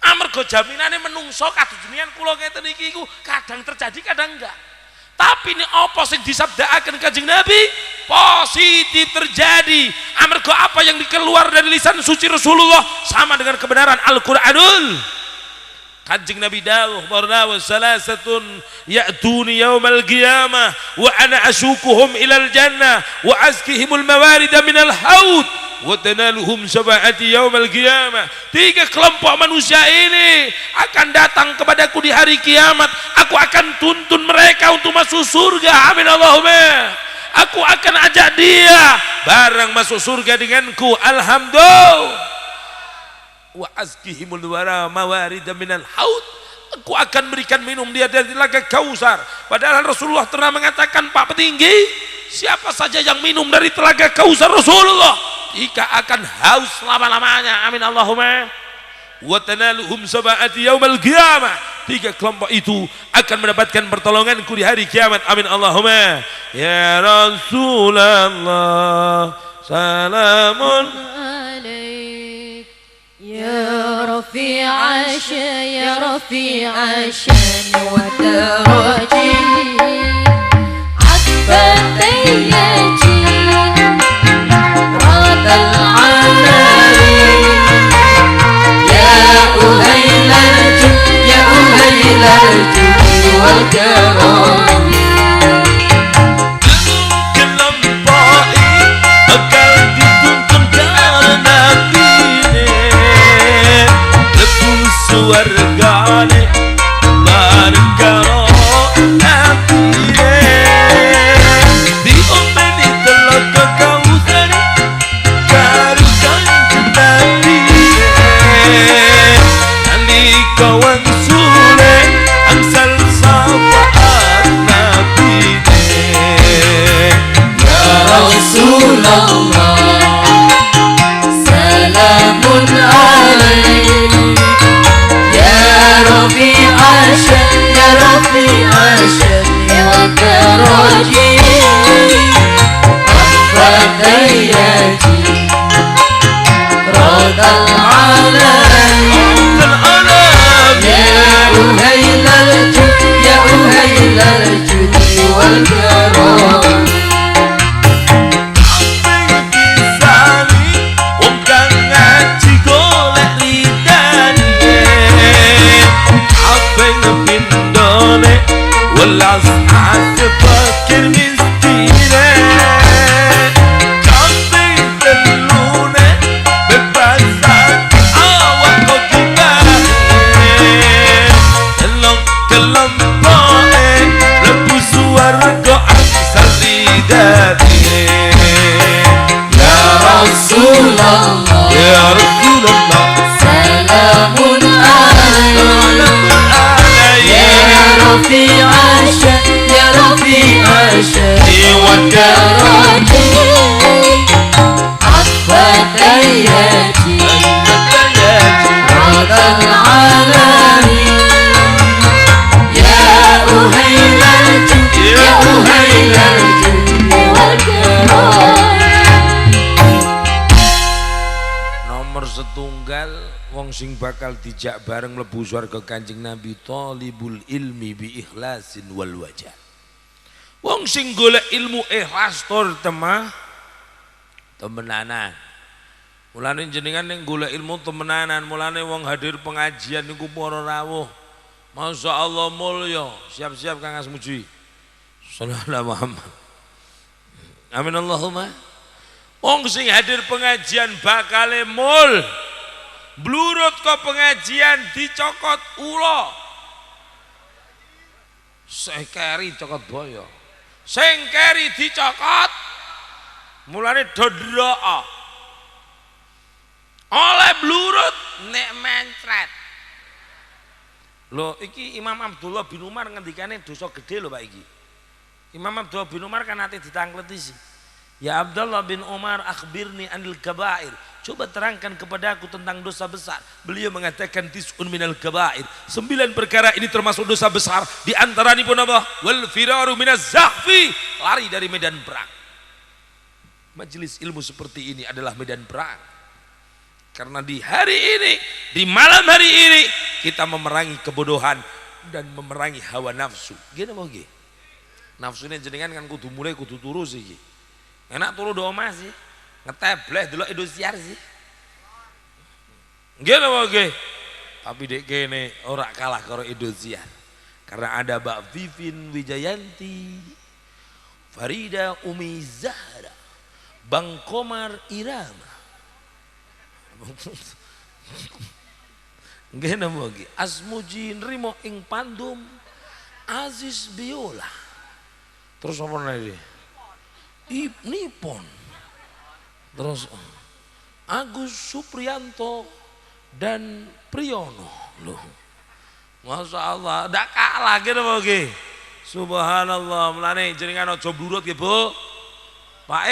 Amarga jaminane menungso kadunjenian kula ngeten iki iku kadang terjadi kadang enggak. Tapi ini apa sing disabdaaken Kanjeng Nabi positif terjadi. Amarga apa yang dikeluar dari lisan suci Rasulullah sama dengan kebenaran Al-Qur'anul. Kanjeng Nabi dawuh barna salasatun ya'tuni yaumal qiyamah wa ana asukuhum ilal jannah wa azkihimul mawarid minal haud wa tanaluhum syafa'ati yaumal qiyamah. Tiga kelompok manusia ini akan datang kepadaku di hari kiamat. Aku akan tuntun mereka untuk masuk surga. Amin Allahumma. aku akan ajak dia bareng masuk surga denganku. Alhamdulillah. Wa azkihimul wara mawarida minal haud, aku akan berikan minum dia dari telaga Kausar. Padahal Rasulullah pernah mengatakan, Pak Petinggi, siapa saja yang minum dari telaga Kausar Rasulullah jika akan haus selama-lamanya. Amin Allahumma. Wa tanaluhum sab'ati yaumal qiyamah, 3 kelompok itu akan mendapatkan pertolonganku di hari kiamat. Amin Allahumma. Ya Rasulullah salamun عليك يا رفيع يا رفيع الشان والدرجي عقبة يجي رد العلي يا أهيل الجود يا أهيل الجود والكرم wargane bareng karo atine diombeni telaga Kausar karo kanjeng Nabi nalika wangsule angsal syafaat Nabine. Ya Rasulullah salamun alaik رفيع الشأن يا رفيع الشأن والدرجي عفت يدي رد العالم يا أهيل الجود يا أهيل الجود والكرم welas ate fakir miskine kambing telune bebasan awak kok gimana telong kelompoke lebu suwarga angsal ridati. Ya Rasulullah ya Rasulullah salamun alaik ya رفيع الشأن يا رفيع الشأن والدرجي عطفت يدي رد العالمين يا أهيل الجود يا أهيل الجود والكرم. Nomor setunggal wong sing bakal dijak bareng mlebu swarga Kanjeng Nabi talibul ilmi bi ikhlasin wal wajah. Wong sing golek ilmu ikhlas tur temenanan. Mulane jenengan ning golek ilmu temenanan, mulane wong hadir pengajian niku para rawuh. Masyaallah mulya. Siap-siap Kang Asmuji. Sallallahu Muhammad. Amin Allahumma. Wong sing hadir pengajian bakale mul. Blurut kok pengajian dicokot ula. Sekeri cokot boyo. Sengkeri dicokot. Mulane dodroa. Oleh blurut nek mencret. Loh iki Imam Abdullah bin Umar ngendikane dosa gede lho Pak iki. Imam Abdullah bin Umar kan ate ditangkleti sih. Ya Abdullah bin Umar akhbirni anil kabair. Coba terangkan kepadaku tentang dosa besar. Beliau mengatakan tis'un minal kabair. 9 perkara ini termasuk dosa besar. Di antara ini pun apa? Wal firaru minaz zahfi. Lari dari medan perang. Majelis ilmu seperti ini adalah medan perang. Karena di hari ini, di malam hari ini kita memerangi kebodohan dan memerangi hawa nafsu. Gini mau gini. Nafsunya jenengan kan kudu mulai kudu turu sih. Enak turu do omah sih. Ngetebleh delok Indosiar sih. Nggih napa nggih? Tapi dek kene ora kalah karo Indosiar. Karena ada Mbak Vivin Wijayanti, Farida Umi Zahra, Bang Komar Irama. Nggih napa nggih? Asmuji nrimo ing Pandum, Aziz Biola. Terus apa lagi? Nipon. Terus Agus Supriyanto dan Priyono. Loh. Masya Allah, ndak kalah gitu Bogi. Subhanallah, mulane jenengan aja blurut nggih, Bu. Pak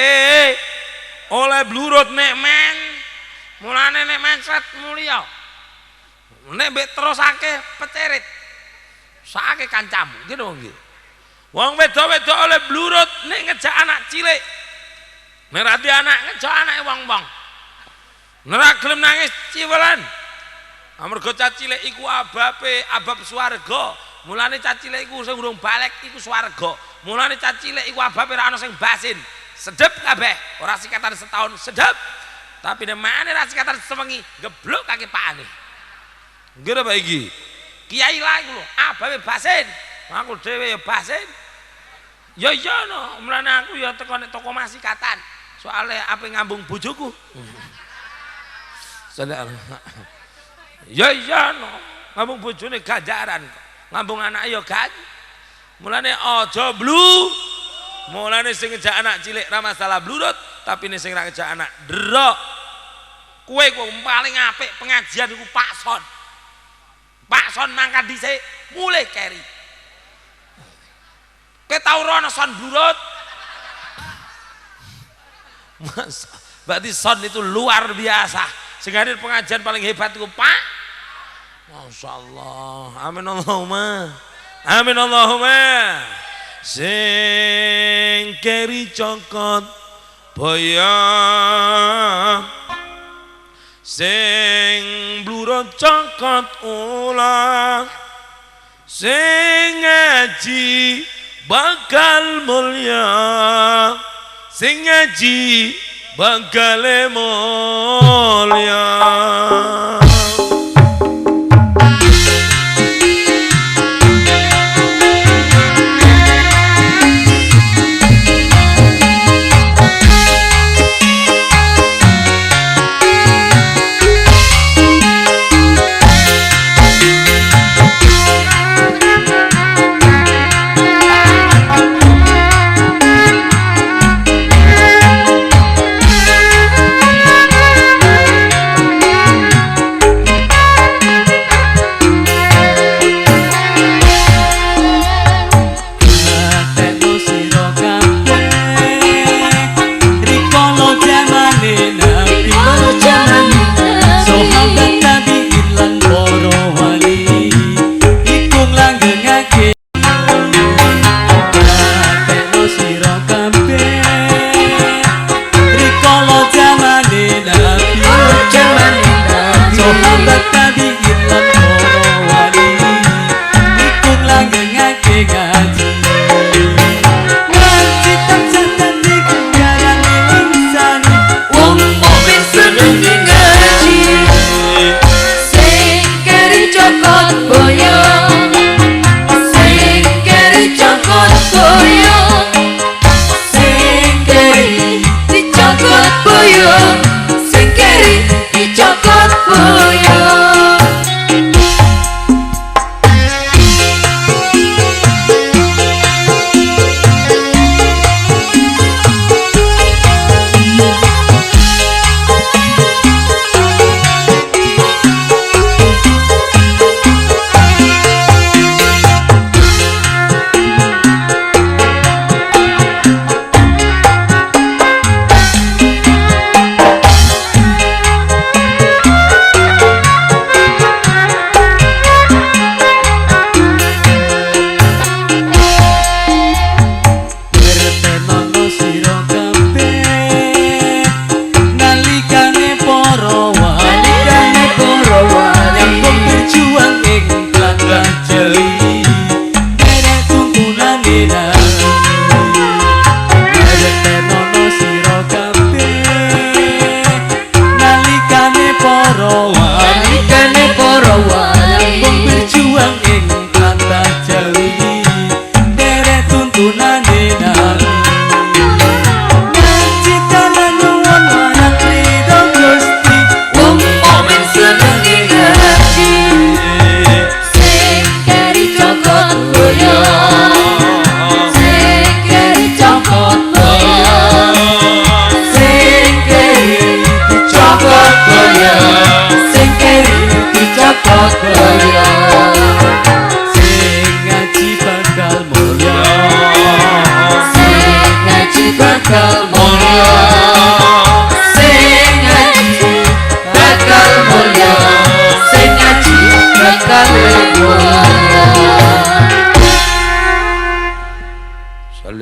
oleh blurut nek men. Mulane nek mencret mulya. Nek mbek terusake pecerit. Sake kancamu, gitu nggih. Wong wedok-wedok oleh blurut nek ngejak anak cilik. Nek ra anak ngejak anake wong-wong. Nek ra gelem nangis ciwelan. Amarga cacilek iku abab swarga. Mulane cacilek iku sing urung balik iku swarga. Mulane cacilek iku ababe ra ana sing basin. Sedep kabeh, ora sikatan setahun sedep. Tapi nek mane ra sikatan sewengi geblok kaki pakane. Nggih Pak iki. Kiai lah iku lho, ababe basin. Aku dhewe ya basin. Ya iya no, mulane aku ya teko nek toko masikatan. Soale ape ngambung bojoku. Sadar. Ya iya no, ngambung bojone ganjaran kok. Ngambung anak ya gaji. Mulane aja blu. Mulane sing ngejak anak cilik ra masalah blurut, tapi nek sing ra ngejak anak derok. Kowe kok paling apik pengajian iku Pak Son. Pak Son mangkat dhisik mulih keri. Kowe tau ora ana son blurut? Mas, berarti son itu luar biasa. Sing hadir pengajian paling hebat iku Pak. Masya Allah. Amin Allahumma. Amin Allahumma. Sing keri cokot boyo, sing blurut cokot ulah, sing ngaji bakal mulya, sing ngaji bakal mulya. Cokot boyo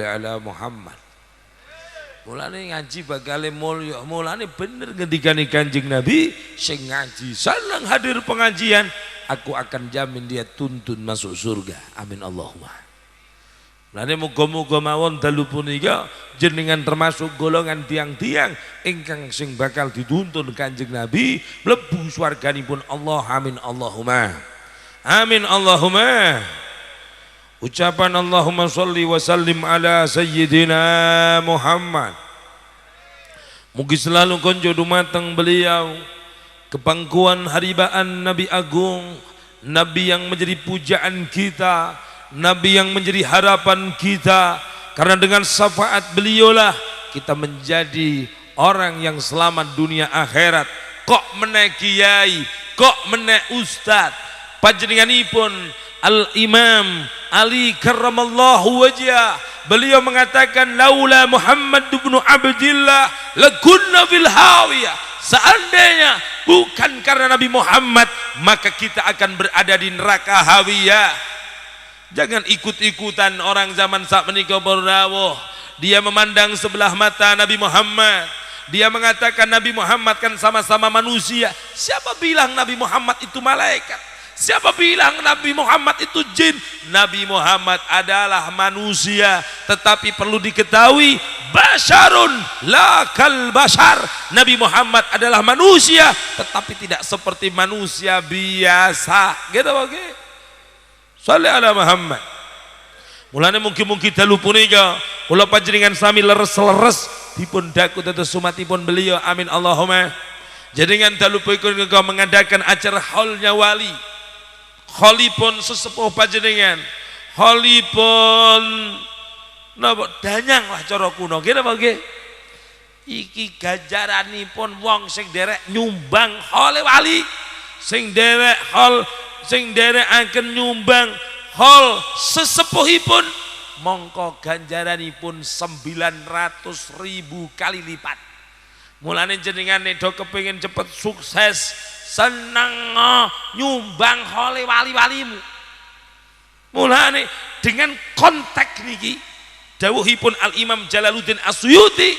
sholli ala Muhammad. Mulane ngaji bakal mulya, mulane bener ngendikane Kanjeng Nabi, sing ngaji seneng hadir pengajian, aku akan jamin dia tuntun masuk surga. Amin Allahumma. Mulane muga-muga mawon dalu punika jenengan termasuk golongan tiang-tiang ingkang sing bakal dituntun Kanjeng Nabi mlebu swarganipun Allah. Amin Allahumma. Amin Allahumma. Ucapan Allahumma sholli wa sallim ala sayyidina Muhammad. Mugi selalu konjo dumateng beliau kepangkuan haribaan Nabi Agung, Nabi yang menjadi pujaan kita, Nabi yang menjadi harapan kita. Karena dengan syafaat beliaulah kita menjadi orang yang selamat dunia akhirat. Kok menek kiai, kok menek ustad, panjenenganipun Al-Imam Ali karramallahu wajhah, beliau mengatakan laula Muhammad ibn Abdillah lakunna fil hawiyah. Seandainya bukan karena Nabi Muhammad, maka kita akan berada di neraka hawiyah. Jangan ikut-ikutan orang zaman saat menikah berdawuh. Dia memandang sebelah mata Nabi Muhammad. Dia mengatakan Nabi Muhammad kan sama-sama manusia. Siapa bilang Nabi Muhammad itu malaikat? Siapa bilang Nabi Muhammad itu jin? Nabi Muhammad adalah manusia, tetapi perlu diketahui basyarun la kal basyar. Nabi Muhammad adalah manusia, tetapi tidak seperti manusia biasa. Gitu oke. Sholli ala Muhammad. Mulane mungkin-mungkin dalu punika kula panjenengan sami leres-leres dipun daku tetes sumatipun beliau. Amin Allahumma. Jenengan dalu punika mengadakan acara haulnya wali. Kholipun sesepuh panjenengan, kholipun napa danyang lah cara kuno. Kira apa nggih? Iki ganjaranipun wong sing derek nyumbang hole wali, sing derek hol, sing derekaken nyumbang hol sesepuhipun, mongko ganjaranipun 900.000 kali lipat. Mulane jenengan nek kepengin cepet sukses, seneng nyumbang oleh wali-walimu. Mulane dengan konteks niki dawuhipun Al-Imam Jalaluddin As-Suyuti,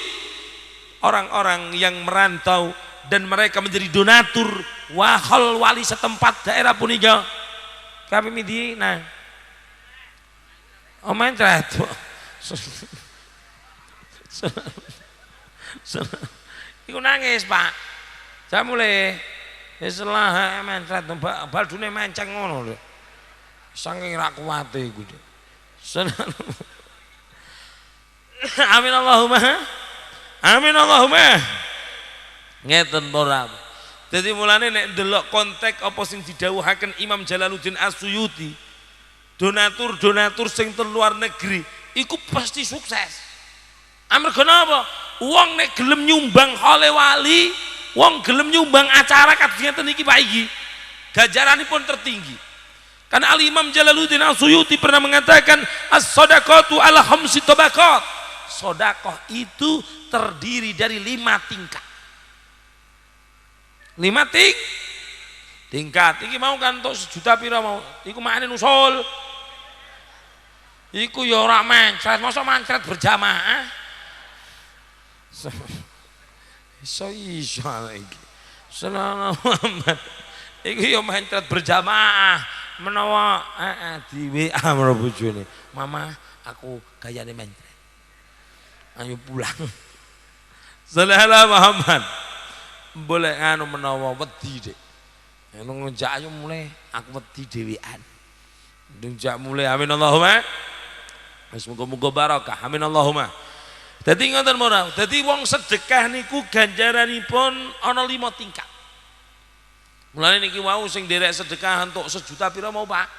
orang-orang yang merantau dan mereka menjadi donatur wahol wali setempat daerah punika kami midina omencret iku nangis Pak. Saya mulai setelah mencret baldune menceng ngono lho. Saking ra kuwate iku. Amin Allahumma. Amin Allahumma. Ngeten ora. Dadi mulane nek ndelok konteks apa sing didhawuhaken Imam Jalaluddin As-Suyuti, donatur-donatur sing teng luar negeri iku pasti sukses. Amarga napa? Wong nek gelem nyumbang oleh wali, wong gelem nyumbang acara kadangeten iki Pak iki, ganjaranipun tertinggi. Karena Al-Imam Jalaluddin As-Suyuti pernah mengatakan as-shadaqatu ala khamsi tabaqat. Sedekah itu terdiri dari 5 tingkat. 5 tingkat. Iki mau kan untuk 1 juta pira mau? Iku makane nusul. Iku ya ora mencret, masa mencret berjamaah. Iso iki. Sallallahu Muhammad. Iku ya mencret berjamaah menawa di WA karo bojone. Mama, aku gayane mencret. Ayo pulang. Sallallahu Muhammad. Boleh anu menawa wedi Dik. Anu njak ayo mulai aku wedi dhewean. Njak mulai amin Allahumma. Wis muga-muga barokah. Amin Allahumma. Dadi ngoten mora. Dadi wong sedekah niku ganjaranipun ana 5 tingkat. Mulane niki wau sing derek sedekah entuk 1 juta pira mau Pak?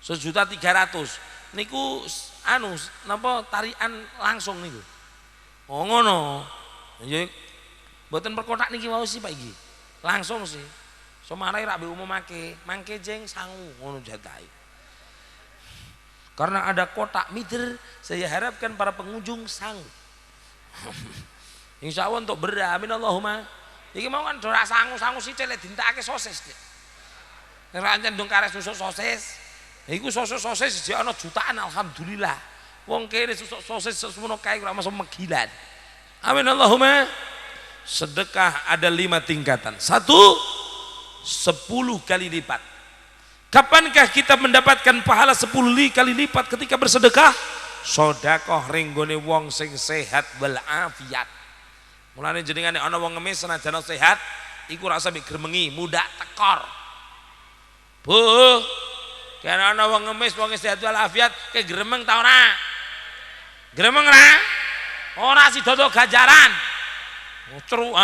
1.300.000. Niku anu napa tarian langsung niku. Oh ngono. Ya mboten perkotak niki wau sih Pak iki. Langsung sih. Somare ra mbek umumake, mangke jeng sangu ngono jatahe. Karena ada kotak meter, saya harapkan para pengunjung sanggup. Insya Allah untuk beras, amin Allahumma. Iki mau kan dorak sangu sithik lek dintakake sosis. Nek ancen ndung kares nusuk sosis. Iku sosis siji ana jutaan alhamdulillah. Wong kene susuk sosis semono kae ora masuk megilan. Amin Allahumma. Sedekah ada 5 tingkatan. 1, 10 kali lipat. Kapankah kita mendapatkan pahala 10 kali lipat ketika bersedekah? Sedekah ringgone wong sing sehat wal afiat. Mulane jenengane ana wong ngemis senajan sehat iku rasa mbek gremengi, mudak tekor. Bu, karena ana wong ngemis wong sehat wal afiat ke gremeng ta ora? Gremeng ora? Ora sidodo ganjaran. Cru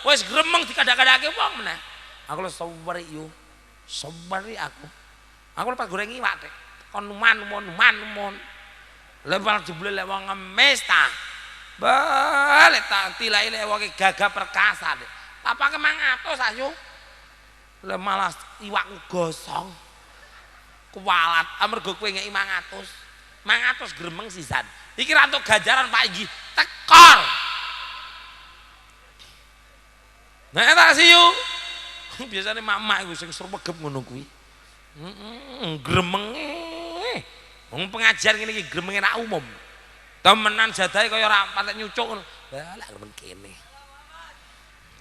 wis gremeng dikadak-kadake wong meneh. Aku lho sabar yo. Sabar aku. Aku lepas goreng iwak Dik. Kon man. Lepas jebule lek wong ngemis ta. Balik tak tilai lek wong gagah perkasa Dik. Tapake 500 ayo. Lah malah iwakku gosong. Kuwalat amarga kowe ngeki 500. 500 gremeng sisan. Iki ra entuk ganjaran Pak iki. Tekor. Nah tak siyu. Biasane mak-mak iku sing sregep ngono kuwi. Gremenge. Wong pengajian ngene iki gremenge rak umum. Temenan jadahe kaya ora patek nyucuk ngono. Lah gremeng kene.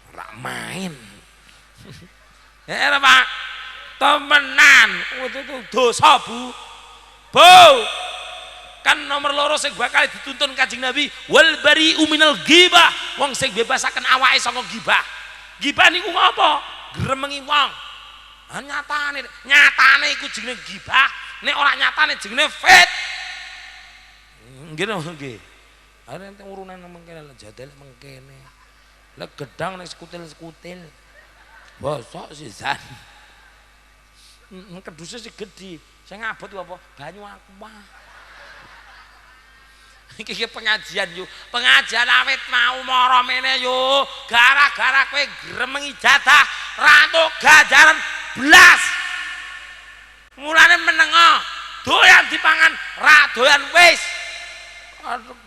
Ora main. Ya Pak. Temenan. Itu dosa, Bu. Bu. Kan nomor loro sing bakal dituntun Kanjeng Nabi wal bari'u minal ghibah. Wong sing bebasaken awake saka ghibah. Ghibah niku ngopo? Gremengi wong. Nyatane iku jenenge ghibah. Nek ora nyatane jenenge fit. Nggih nggih. Are enten urunan mengkene jadel mengkene. Lah gedang nek skutil-skutil. Bosok sisan. Keduse sing gedhi. Sing abot apa? Banyu aqua. Iki pengajian yuk, pengajian awet mau moro mene yuk, gara-gara kowe gremengi jatah rantuk ganjaran blas. Mulane menengo doyan dipangan ra doyan wis.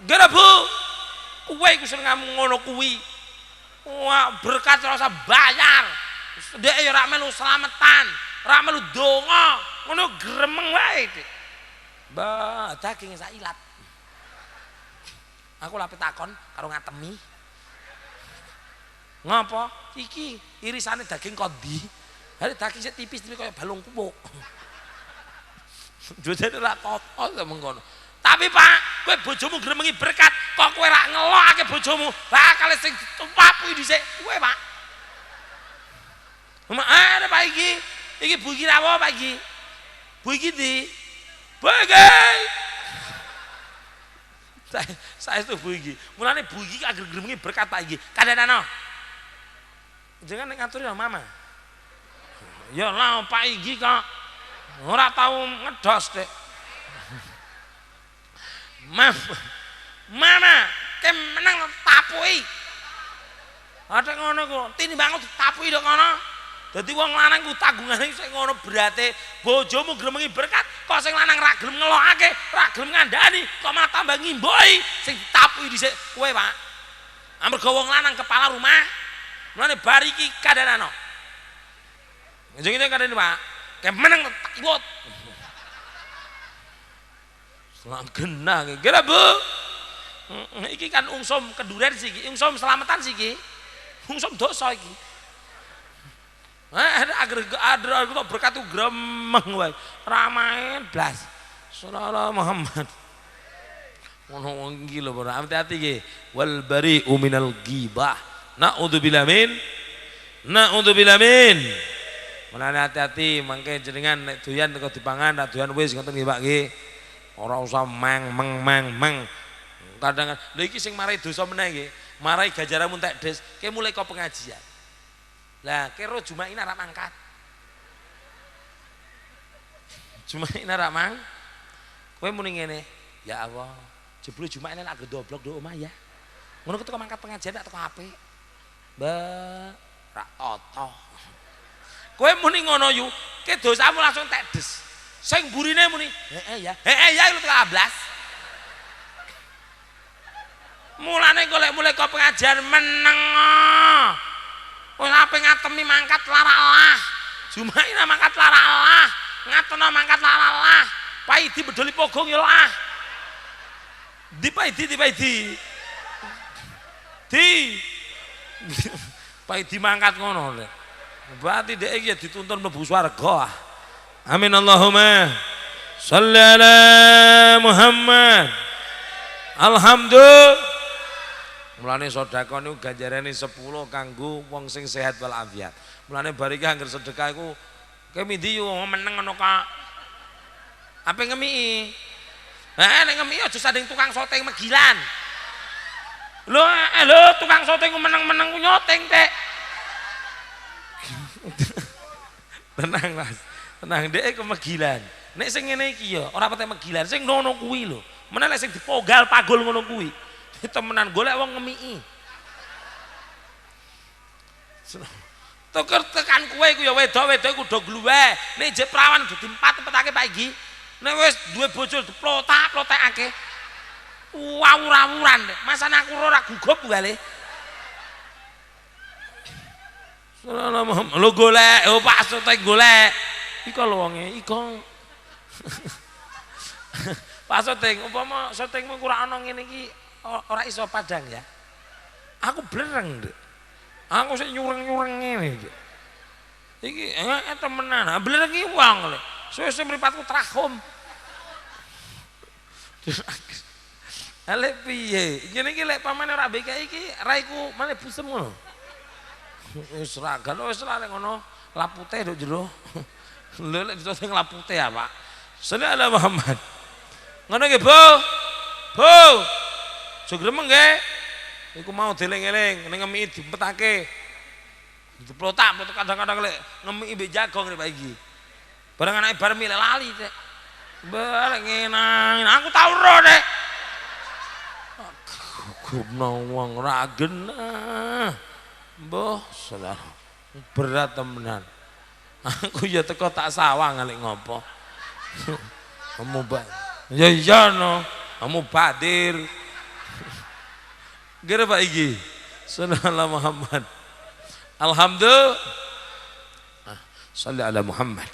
Gara Bu, kowe iku sing ngomong ngono kuwi. Wah, berkat rasa bayar. Dhek ya ora melu slametan, ora melu donga, ngono gremeng wae, Dik. Mbah, daging sak ilat. Aku lape takon karo ngatemi. Ngapa? Iki irisane daging kondi. Hari daging sik tipis tapi kaya balung kupuk. Jojane ora toto mengkono. Tapi Pak, kowe bojomu gremengi berkat, kok kowe ora ngelokake bojomu, bakal sing tumpapu dhisik kowe, Pak. Ada Pak iki. Iki Bu iki apa Pak iki? Bu iki ndi? Bu iki. Saya itu Bu iki. Mulane Bu iki agar gremengi berkat Pak iki. Kadang-kadang jangan ngaturi mama. Ya lah Pak iki kok ora tau ngedos Dek. Mama, ke menang tapui. Ada ngono ku, tinimbang tapui dok ngono. Dadi wong lanang ku tanggungane sing ngono berate bojomu gremengi berkat, kok sing lanang ra gelem ngelokake, ra gelem ngandani, kok malah tambah ngimbohi sing tapui dhisik kowe, Pak. Amarga wong lanang kepala rumah. Mulane bar iki kadanano. Njeng iki kadane, Pak. Ke menang takut. Selang genah iki. Kira Bu. Iki kan ungsum keduren sih iki, ungsum selamatan sih iki. Ungsum dosa iki. Agar berkat tu gremeng wae. Ramain blas. Sallallahu Muhammad. Ngono wong iki lho, hati-hati iki. Wal bari'u minal ghibah. Na'udzubillah min. Mulane hati-hati mangke jenengan nek doyan kok dipangan, nek doyan wis ngoten nggih Pak nggih. Ora usah meng. Kadang lha iki sing marai dosa meneh nggih. Marai ganjaranmu entek des, ke mulai kok pengajian. Lah kira Jumain ora mangkat. Jumain ora mang. Kowe muni ngene, ya Allah, jebule Jumain lak gedoblok do omah ya. Ngono ketika mangkat pengajian tak teko apik. Mbak, ra toto. Kowe muni ngono yu, ke dosamu langsung tek des. Sing burine muni, ya lu teko ablas. Mulane golek mulai kok pengajian meneng. Wis ape ngatemi mangkat lara Allah. Jumaina mangkat lara Allah. Ngatono mangkat lara Allah. Paidi bedoli pogong ya Allah. Dipaidi paidi mangkat ngono rek. Berarti dhek iki ya dituntun mlebu swarga. Amin Allahumma sholli ala Muhammad. Alhamdulillah. Mulane sedekah niku ganjarane 10 kanggo wong sing sehat wal afiat. Mulane bariki anggere sedekah iku kemindi yo meneng ngono kok. Apa ngemiki? Nek ngemiki aja sanding tukang soteng megilan. Lho tukang soteng meneng-meneng ku nyoteng Tek. Tenang Mas. Tenang dhek iku megilan. Nek sing ngene iki ya ora patek megilan, sing ngono kuwi lho. Meneh lek sing dipogal pagul ngono kuwi. Temenan golek wong ngemiki. Tuker tekan kowe iku ya wedok-wedok iku do gluwe. Nek jek prawan do dimpat-petake Pak iki. Nek wis duwe bojo diplotak-plotekake. Wawur-awuran. Masane aku ora gugup gale. Sallallahu lho golek, oh Pak sotek golek. Iko lho wonge, iko. Pak sotek, umpama sotekmu kurang ana ngene iki ora iso padang ya. Aku blereng, Dek. Aku sik nyureng-nyureng ngene iki. Iki temenan, blereng iki wong lho. Suwe-suwe mripatku trahom. Lek piye? Ngene iki lek pamane ora BK iki raiku meneh busem ngono. Wis ra gan wis ra lek ngono lapute nduk jero. Lho lek ditosing lapute ya, Pak. Sallallahu Muhammad. Ngono nggih, Bu. Bu. Sugremeng nggih. Iku mau dieling-eling ning ngemiki dipetake. Diplotak kadang-kadang lek ngemiki mbek jagong rek Pak iki. Bareng anake bar milih lali, Tek. Bareng ngenang, aku tau ro, Tek. Gumno wong ra genah. Mbah, salah. Berat temenan. Aku ya teko tak sawang lek ngopo. Kamu ya iya no, kamu badir. Gere Pak iki. Sallallahu Muhammad. Alhamdulillah. Sholli ala Muhammad.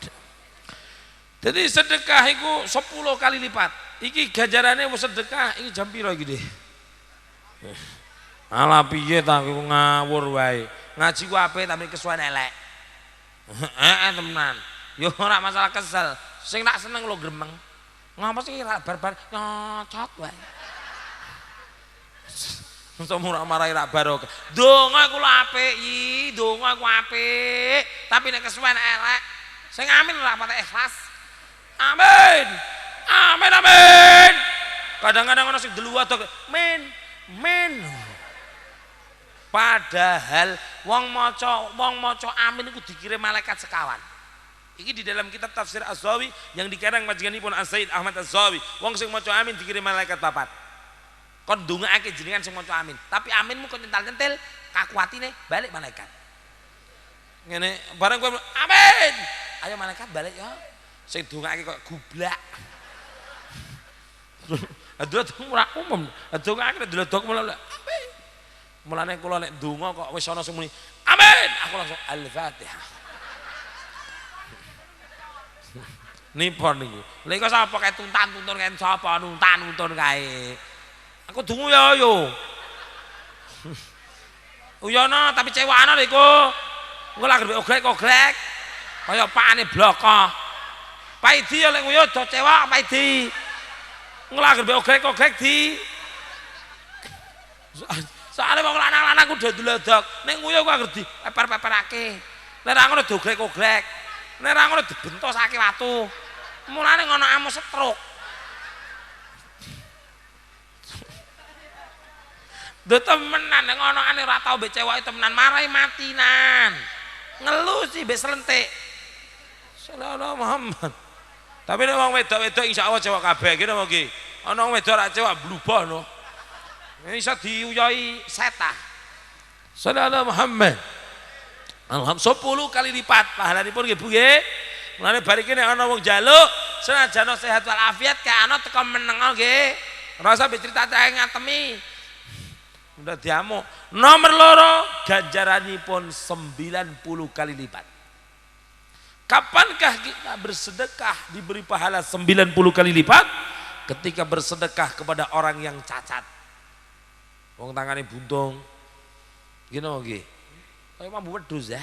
Jadi sedekah iku 10 kali lipat. Iki ganjarane wis sedekah iki jam pira iki, Dik? Ala piye ta aku ngawur wae. Ngaji ku apik tapi kesuwen elek. Temenan. Yo ora masalah kesel. Sing tak seneng lo gremeng. Ngapa sih bar-bar nyocot wae. Semua marahi ra barokah. Donga kula apik iki, donga aku apik, tapi nek kesuwen elek. Sing amin ora patek ikhlas. Amin. Amin amin. Kadang-kadang ana sing deluwat men. Padahal wong maca amin iku dikirim malaikat sekawan. Iki di dalam kitab tafsir Az-Zawi yang dikarang majikanipun As-Said Ahmad Az-Zawi. Wong sing maca amin dikirim malaikat papat. Kon ndongaake jenengan sing maca amin, tapi aminmu kok nyental-nyentil kakuatine balik malaikat. Ngene bareng kowe amin. Ayo malaikat balik ya. Sing ndongaake kok gublak. Aduh ora umum. Ndongaake diledok mulane. Mulane kula nek ndonga kok wis ana sing muni amin, aku langsung Al-Fatihah. Nipon niku. Lha iku sapa kae tuntan-tuntun kae sapa nuntan-nuntun kae. Aku dungu ya yo. Uyono tapi cewekane lho iku. Engko lagi oglek-oglek. Kaya pakane bloko. Paidi ya lek nguyu do cewek paidi. Engko lagi oglek-oglek di. Soale wong lanang-lanang ku do dledok. Nek nguyu ku anggere di peper-peperake. Nek ra ngono doglek-oglek. Nek ra ngono dibentosake watu. Mulane ngono amu setruk. Do temenan nek ngono ane ora tau mbek cewek temenan marai matinan. Ngelu sih mbek selentik. Sallallahu Muhammad. Tapi nek wong wedok-wedok insyaallah cewek kabeh iki napa iki? Ana wong wedok ra cewek bluboh no. Iso diuyoi setah. Sallallahu Muhammad. Alhamdulillah 10 kali lipat pahalanipun nggih Bu nggih. Mulane bar iki nek ana wong njaluk senajan sehat wal afiat kae ana teko menengo nggih. Ora usah cerita-cerita ngatemi. Udah diamuk. Nomor loro ganjaranipun 90 kali lipat. Kapankah kita bersedekah diberi pahala 90 kali lipat? ketika bersedekah kepada orang yang cacat. Wong tangane buntung. Gini nggih. Kaya mambu wedhus ya.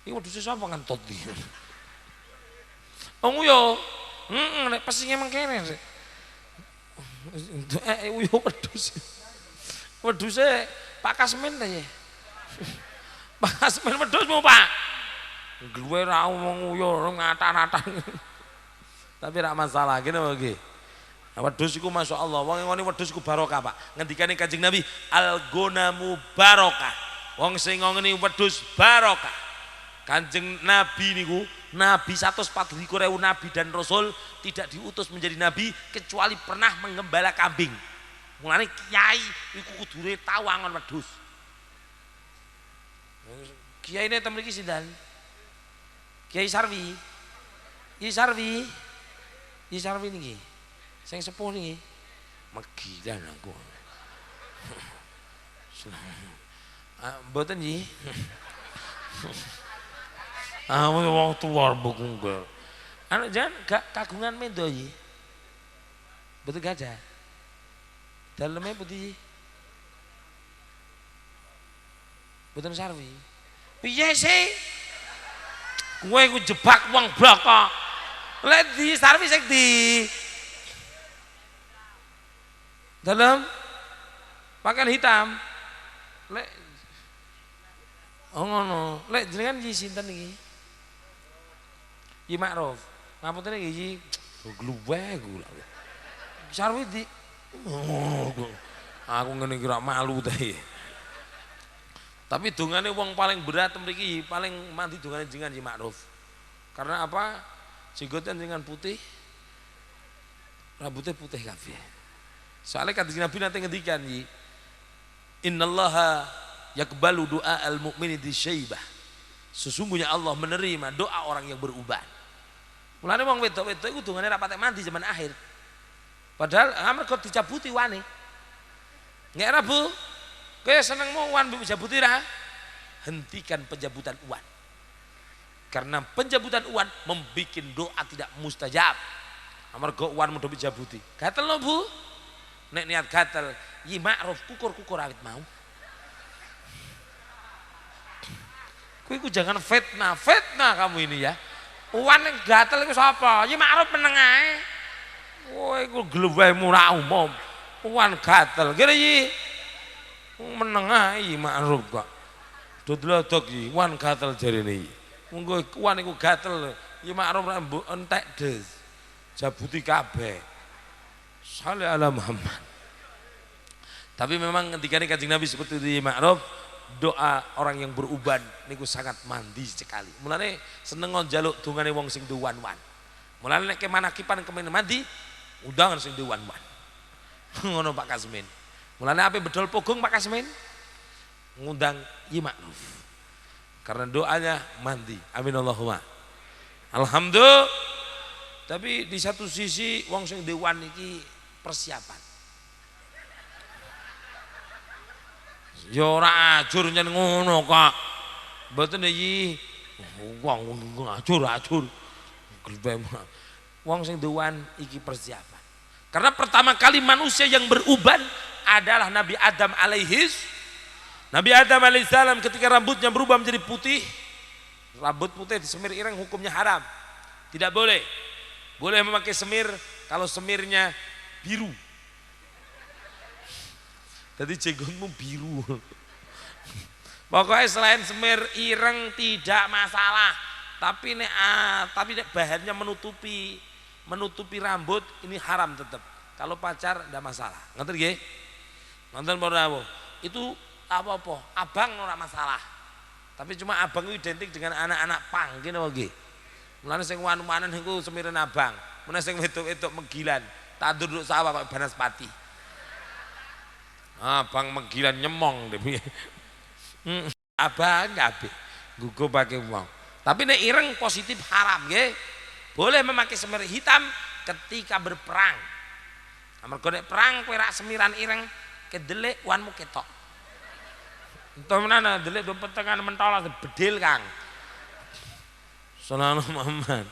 Iki wedhus sapa ngentut iki. Wong yo, nek pesinge mengkene. Uyo wedhus. Wedhuse Pak Kasmin ta ya. Pak Kasmin wedhusmu, Pak. Gue ra wong uyo ngatan-atan. Tapi ra masalah gini nggih. Wedhus iku masyaallah, wong ngene wedhus iku barokah, Pak. Ngendikane Kanjeng Nabi, al-ghanamu barokah. Wong sing ngene wedhus barokah. Kanjeng Nabi niku, Nabi 124.000 nabi dan rasul tidak diutus menjadi nabi kecuali pernah menggembala kambing. Mulane kiai iku kudune tau angon wedhus. Kiai ini temen iki sinten? Kiai Sarwi. Kiai Sarwi. Kiai Sarwi niki. Sing sepuh niki. Megilan aku. Mboten nggih. Wong tuwa bungkul. Anu jangan gak kagungan mendo iki. Betul gajah. Dalamnya putih. Betul Sarwi. Piye sih? Kowe ku jebak wong blaka. Lek di Sarwi sing di dalam pakaian hitam. Lek oh ngono. Lek jenengan iki sinten iki? Yi Ma'ruf. Ngapunten iki gluweh kula. Sarwi di aku ngene iki ora malu ta. Tapi dongane wong paling berat mriki paling mandi dongane jenengan Yi Ma'ruf. Karena apa? Jenggoten jenengan putih. Rambutnya putih kabeh. Soalnya Kanjeng Nabi nanti ngendikan Yi, innallaha yaqbalu du'a al-mu'mini di syaibah. Sesungguhnya Allah menerima doa orang yang beruban. Mulane wong wedok-wedok iku dongane ra patek mandi zaman akhir. Padahal amarga dicabuti wane. Nek ra Bu, kowe senengmu wan dicabuti ra? Hentikan pencabutan uan. Karena pencabutan uan membuat doa tidak mustajab. Amarga uan mudah dicabuti. Gatel lo Bu. Nek niat gatel, Yi Ma'ruf kukur-kukur awit mau. Kowe jangan fitnah kamu ini ya. Uwan yang gatel itu siapa? Yi Ma'ruf meneng ae. Kowe iku glewehmu ra umum. Uwan gatel. Kira Yi meneng ae Yi Ma'ruf kok. Dodlodok Yi, uwan gatel jarene Yi. Monggo uwan iku gatel, Yi Ma'ruf ra mbok entek des. Jabuti kabeh. Shalli ala Muhammad. Tapi memang ketika Kanjeng Nabi seperti itu Yi Ma'ruf, doa orang yang beruban niku sangat mandi sekali. Mulane seneng njaluk dongane wong sing duwan-wan. Mulane nek kemanakipan kemen mandi, undangan sing duwan-wan. Ngono Pak Kasmin. Mulane ape bedol pogong Pak Kasmin? Ngundang Yi Ma'ruf. Karena doanya mandi. Amin Allahumma. Alhamdulillah. Tapi di satu sisi wong sing dewan iki persiapan. Ya ora ajur nyen ngono kok. Mboten iki wong ajur. Wong sing dewan iki persiapan. Karena pertama kali manusia yang beruban adalah Nabi Adam alaihissalam ketika rambutnya berubah menjadi putih. Rambut putih disemir ireng hukumnya haram. Tidak boleh. Boleh memakai semir kalau semirnya biru. Jadi jenggotmu biru. Pokoknya selain semir ireng tidak masalah. Tapi nek bahannya menutupi rambut ini haram tetap. Kalau pacar tidak masalah. Ngerti nggih? Nonton para itu apa-apa, abang ora masalah. Tapi cuma abang itu identik dengan anak-anak pang ngene nggih. Mulane sing wan-wanen iku semiren abang. Mulane sing wedok-wedok megilan, tandur nduk sawah kok banaspati. Abang megilan nyemong deh. Abang kabeh nggo pakai wong. Tapi nek ireng positif haram nggih. Boleh memakai semir hitam ketika berperang. Amarga nek perang kowe rak semiran ireng kedelik wanmu ketok. Entah menana delik do petengan mentala bedil Kang. Sallallahu Muhammad.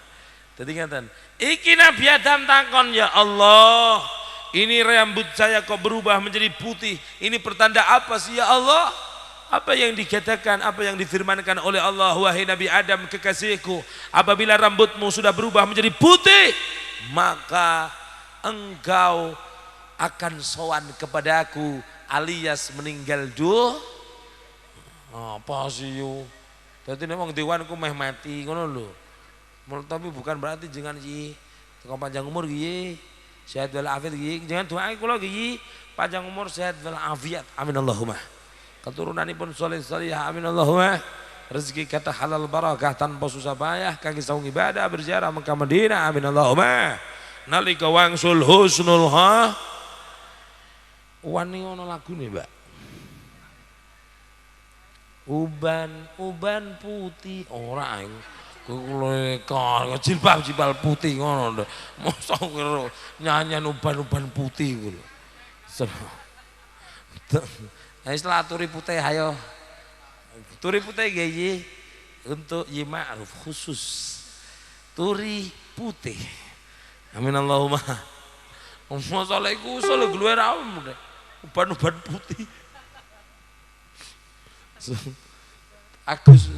Jadi ngaten. Iki Nabi Adam takon, ya Allah, ini rambut saya kok berubah menjadi putih. Ini pertanda apa sih ya Allah? Apa yang dikatakan, apa yang difirmankan oleh Allah, wahai Nabi Adam kekasihku, apabila rambutmu sudah berubah menjadi putih, maka engkau akan sowan kepadaku alias meninggal duh. Apa sih yo? Dadi nek wong dewanku meh mati ngono lho. Tapi bukan berarti jangan ji teko panjang umur gi, sehat wal afiat gi. Jangan doa kula gi panjang umur sehat wal afiat. Amin Allahumma. Keturunanipun saleh-saleh amin Allahumma. Rezeki kata halal barakah tanpa susah payah kangge saung ibadah berziarah Mekah Madinah amin Allahumma. Nalika wangsul husnul ha wani ono lagune, Mbak. Uban putih ora aing. Kulo jilbab putih ngono. Mosok nyanyian uban putih kulo. Istilah turi putih ayo. Turi putih gaya untuk Yi Ma'ruf khusus. Turi putih. Amin Allahumma. Masalah iku usul gluwer awam uban putih. Agus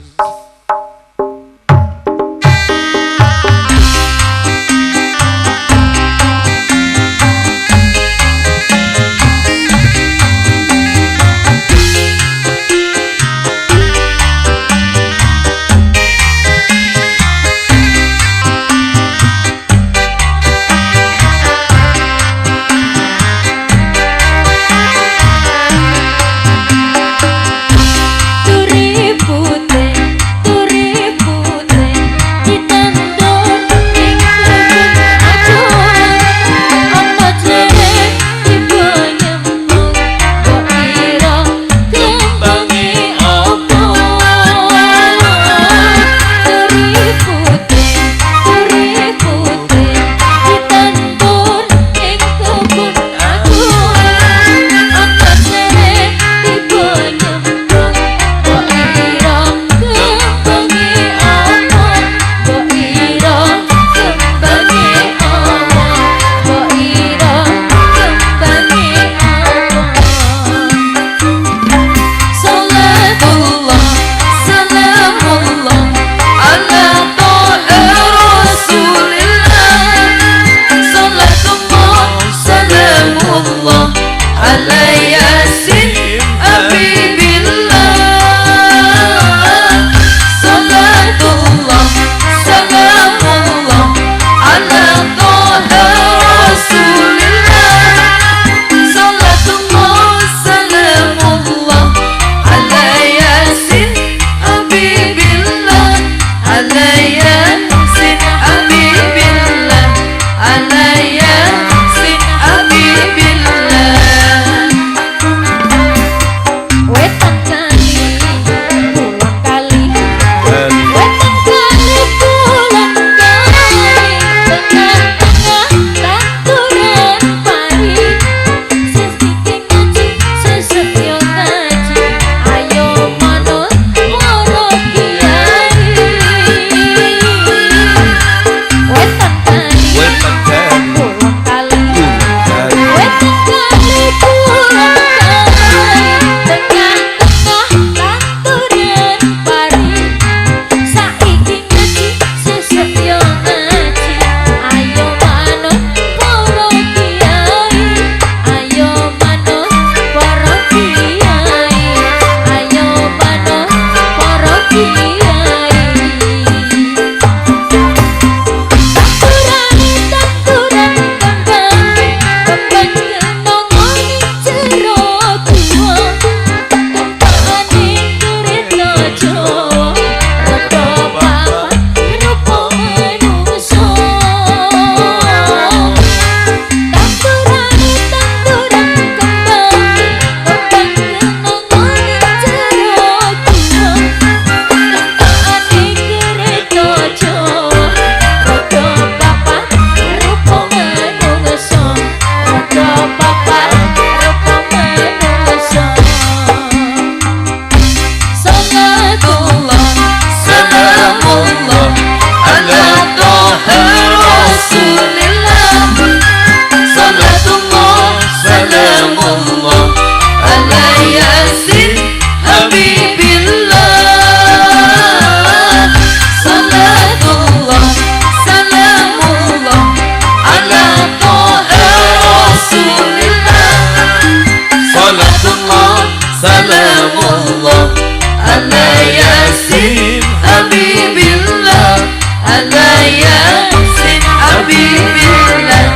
Salamullah ala Yasin Habibillah ala Yasin Habibillah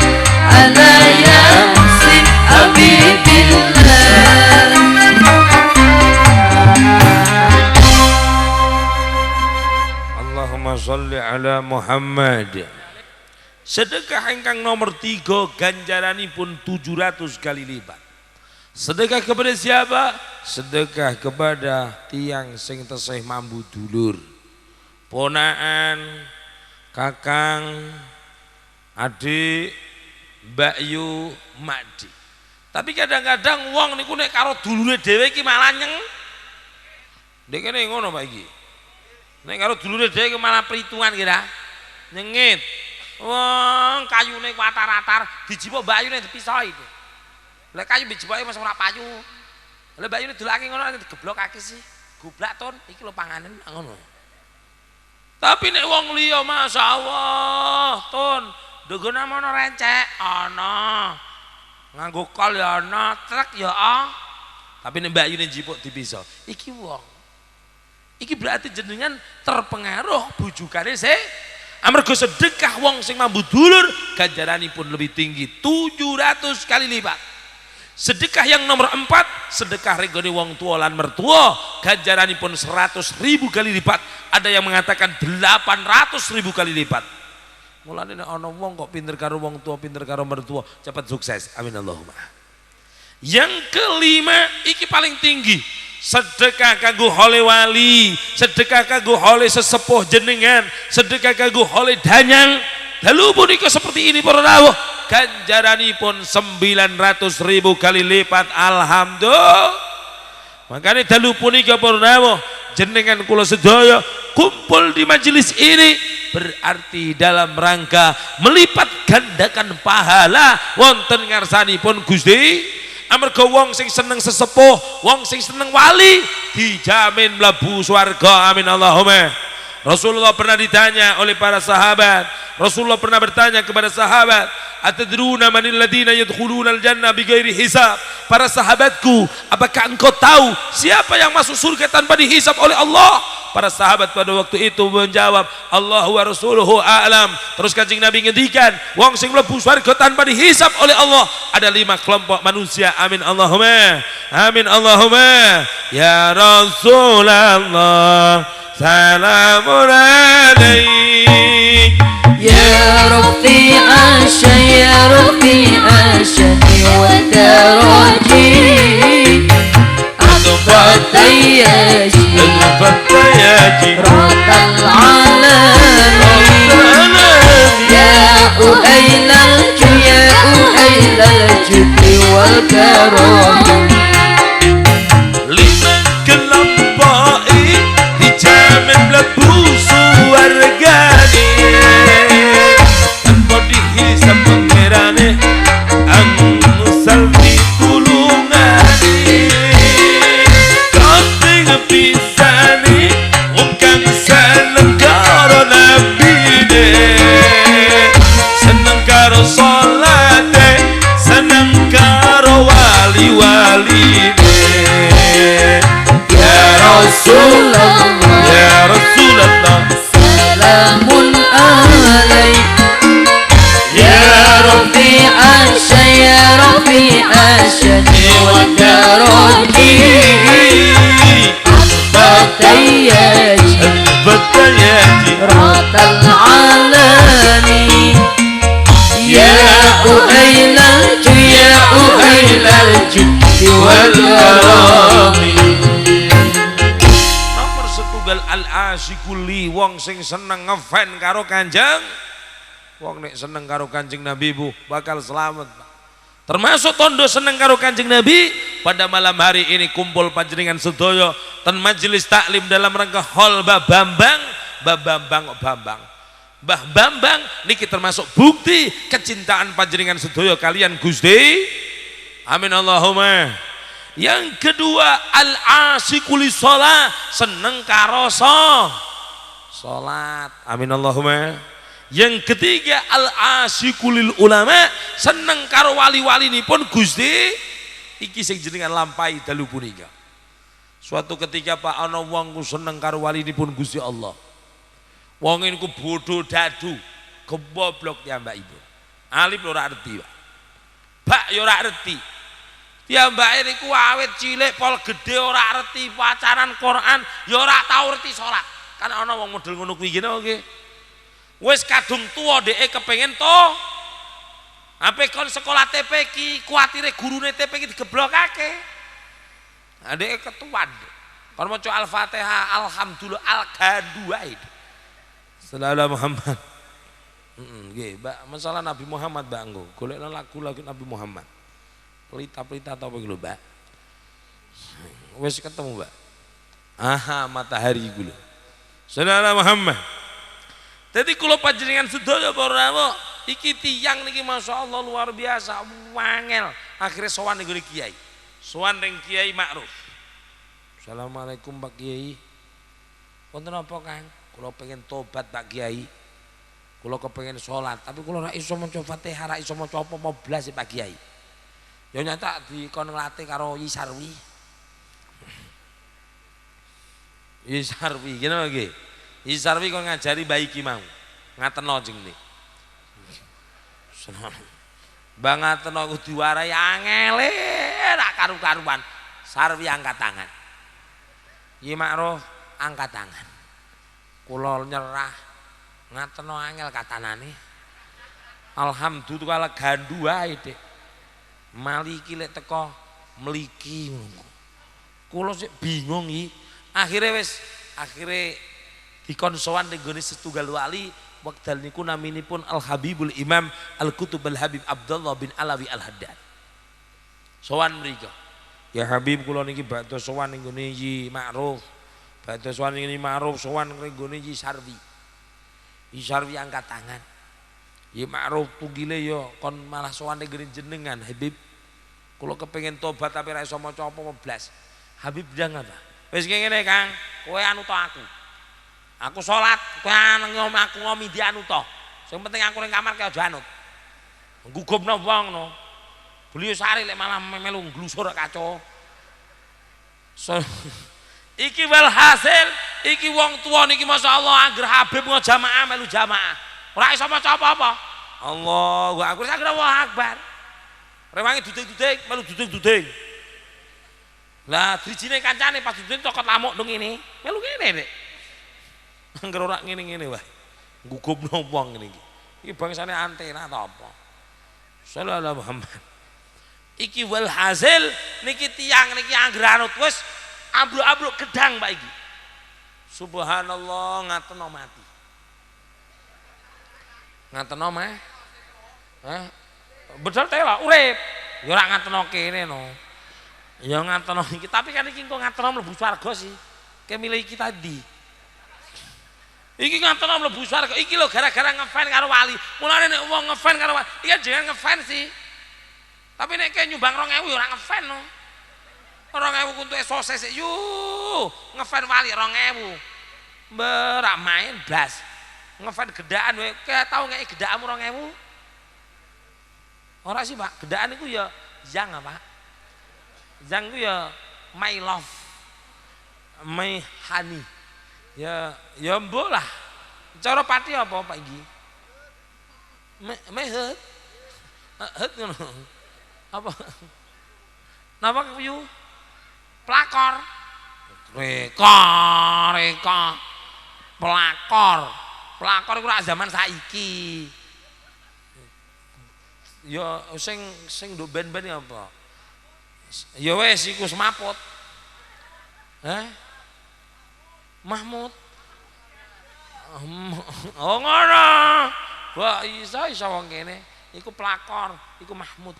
ala Yasin Habibillah. Allahumma sholli ala Muhammad. Sedekah ingkang nomor 3 ganjaranipun 700 kali lipat. Sedekah kepada siapa? Sedekah kepada tiang sing tesih mambu dulur, ponaan, kakang, adik, Mbak Yu, Makdi. Tapi kadang-kadang wong niku nek karo dulure dhewe iki malah nyeng. Ndek kene ngono Pak iki. Nek karo dulure dhewe iki malah perhitungan kira. Nyengit. Wong kayune watar-atar dijipuk Mbak Yu nek dipisahi. Lek kayu dijipoke mas ora payu. Lek Mbak Yu delake ngono digeblokake sih. Goblak ton iki lho panganen ngono. Tapi nek wong liya masyaallah ton ndogone ana rencek ana. Nganggo kol ya ana, truk ya ana. Tapi nek Mbak Yu njipuk dipisah. Iki wong. Iki berarti jenengan terpengaruh bujukane sih. Amarga sedekah wong sing mambu dulur ganjaranipun lebih tinggi 700 kali lipat. Sedekah yang nomor 4, sedekah regane wong tua lan mertua ganjaranipun 100.000 kali lipat. Ada yang mengatakan 800.000 kali lipat. Mulane nek ana wong kok pinter karo wong tua, pinter karo mertua, cepat sukses. Amin Allahumma. Yang kelima iki paling tinggi. Sedekah kanggo hole wali, sedekah kanggo hole sesepuh jenengan, sedekah kanggo hole danyang. Dalu punika seperti ini para rawuh, ganjaranipun 900.000 kali lipat. Alhamdulillah. Makanya dalu punika para rawuh, jenengan kula sedaya kumpul di majelis ini berarti dalam rangka melipat gandakan pahala wonten ngarsanipun Gusti. Amarga wong sing seneng sesepuh, wong sing seneng wali dijamin mlebu swarga. Amin Allahumma. Rasulullah pernah ditanya oleh para sahabat. Rasulullah pernah bertanya kepada sahabat, atadruna manil ladina yadkhuluna al-jannah bighairi hisab? Para sahabatku, apakah engkau tahu siapa yang masuk surga tanpa dihisab oleh Allah? Para sahabat pada waktu itu menjawab, Allah wa rasuluhu a'lam. Terus Kanjeng Nabi ngendikan, wong sing mlebu surga tanpa dihisab oleh Allah ada 5 kelompok manusia. Amin Allahumma. Amin Allahumma. Ya Rasulullah, salamun alaik. Ya Rafi'a ya Rafi'a syani wa daraji Al-Fatayaji Ratal alami Ya uhailal judi wal karami. Lima kelompok dijamin mlebu suwargane tanpa dihisab pangerane salvi tulungane. Kaping pisane kang seneng karo nabine, seneng karo salate, seneng karo wali-waline. Ya Rasulullah, ya Rasulullah, Salamun alaik. Ya Rafi'a ya Rafi'a syani wa daraji Al-Fatayaji Ratal alami Ya uhailal judi wal karami. nomor setunggal al-asyikuli, wong sing seneng ngefan karo Kanjeng. Wong nek seneng karo Kanjeng Nabi bu bakal selamat. Termasuk tondo seneng karo Kanjeng Nabi. Pada malam hari ini kumpul panjenengan sedaya ten majelis taklim dalam rangka hall Mbah Bambang. Mbah Bambang niki termasuk bukti kecintaan panjenengan sedaya kalian Gusti. Amin Allahumma. Yang kedua al-asyikuli sholat, seneng karo sholat. Amin Allahumma. Yang ketiga al-asyikulil ulama, seneng karo wali-wali nipun Gusti. Iki sing jenengan lampahi dalu punika. Suatu ketika Pak ana wong ku seneng karo walinipun Gusti Allah. Wong niku bodho dadu, goblok ya Mbak Ibu. Alif ora ngerti, Pak. Bak ya ora ngerti. Ya mbake niku awet cilik pol gedhe ora ngerti pacaran Quran, ya ora tau ngerti salat. Kan ana wong model ngono kuwi ngene nggih. Wis kadung tuwa dheke kepengin to. Ape kon sekolah TP ki kuatire gurune TP ki digeblokake. Adeke ketuan. Kon maca Al-Fatihah, alhamdulillah al-gadua itu. Sallallahu Muhammad. Nggih, Mbak, masalah Nabi Muhammad Mbak nggo. Golekno lagu-lagu Nabi Muhammad. Pelita-pelita atau apa gitu Mbak. Wis ketemu Mbak. Aha, matahari iku lho. Sallallahu Muhammad. Jadi kula panjenengan sedaya para rawuh, iki tiyang niki masyaallah luar biasa, wangel. Akhirnya sowan ning kiai. Sowan ning Kiai Ma'ruf. Assalamualaikum Pak Kiai. Wonten apa Kang? Kula pengen tobat Pak Kiai. Kula kepengen sholat, tapi kula ora iso maca Fatihah, ora iso maca apa-apa blas Pak Kiai. Ya nyata dikon nglatih karo Yisarwi. Yisarwi ngene nggih. Yisarwi kon ngajari bayi ki mau. Ngateno jenenge. Bang ngateno ku diwarai angele rak karu-karuan. Sarwi angkat tangan. Ki Ma'ruf angkat tangan. Kula nyerah. Ngateno angel katanane. Alhamdulillah gandu wae Dik. Mali iki lek teko mliki ngono. Kula sik bingung iki. Akhire dikon sowan ning gone setunggal wali wekdal niku naminipun Al Habibul Imam Al Kutub Al Habib Abdullah bin Alawi Al Haddad. Sowan mriko. Ya Habib kula niki badhe sowan ning gone Yi Ma'ruf. Badhe sowan ning Ma'ruf sowan ning gone Yi Sarwi. Yi Sarwi angkat tangan. Yi Ma'ruf tunggile yo kon malah sowan ning gone jenengan Habib. Kula kepengin tobat tapi ora iso maca apa-apa blas. Habib bilang apa? Wis ngene Kang, kowe anu to aku. Aku salat, kowe aku ngomi di anu to. Sing penting aku ning kamar ki aja anut. Nggugubno wong no. Beliau sari lek malah melu nglusur kacau. So, iki walhasil, iki wong tua niki masyaallah angger Habib ngojamaah melu jamaah. Ora iso maca apa-apa. Allahu akbar, sakira Allahu akbar. Rewangi duding-duding, melu duding-duding. Lah drijine kancane pas duding cokot lamuk ndung ini, melu ngene Dik. Angger ora ngene-ngene wae. Nggugubno wong ngene iki. Iki bangsane antena ta apa? Sallallahu Muhammad. Iki walhasil niki tiyang niki angger anut wis ambruk-ambruk gedang Pak iki. Subhanallah ngateno mati. Ngateno mah. Hah? Betul tela urip. Ya ora ngateno kene no. Ya ngateno iki, tapi kan iki engko ngateno mlebu swarga sih. Kayak milih iki tadi. Iki ngateno mlebu swarga. Iki lho gara-gara ngefan karo wali. Mulane nek wong ngefan karo wali, iya jangan ngefan sih. Tapi nek kayak nyumbang 2000 ya ora ngefan no. 2000 untuk sosis yu ngefan wali 2000. Berak main blas. Ngefan gedaan wae. Kayak tau ngeki gedaanmu 2000? Ora sih Pak, gedaan iku ya yang apa? Yang ku ya my love. My honey. Ya mbok lah. Cara pati apa Pak iki? Mehet. Het ngono. Apa? Napa kuyu? Pelakor. Reka. Pelakor. Pelakor iku rak zaman saiki. Ya sing nduk ben-ben apa? Ya wis iku semaput. Mahmud. Oh ngono. Wah iso wong kene. Iku pelakor, iku Mahmud.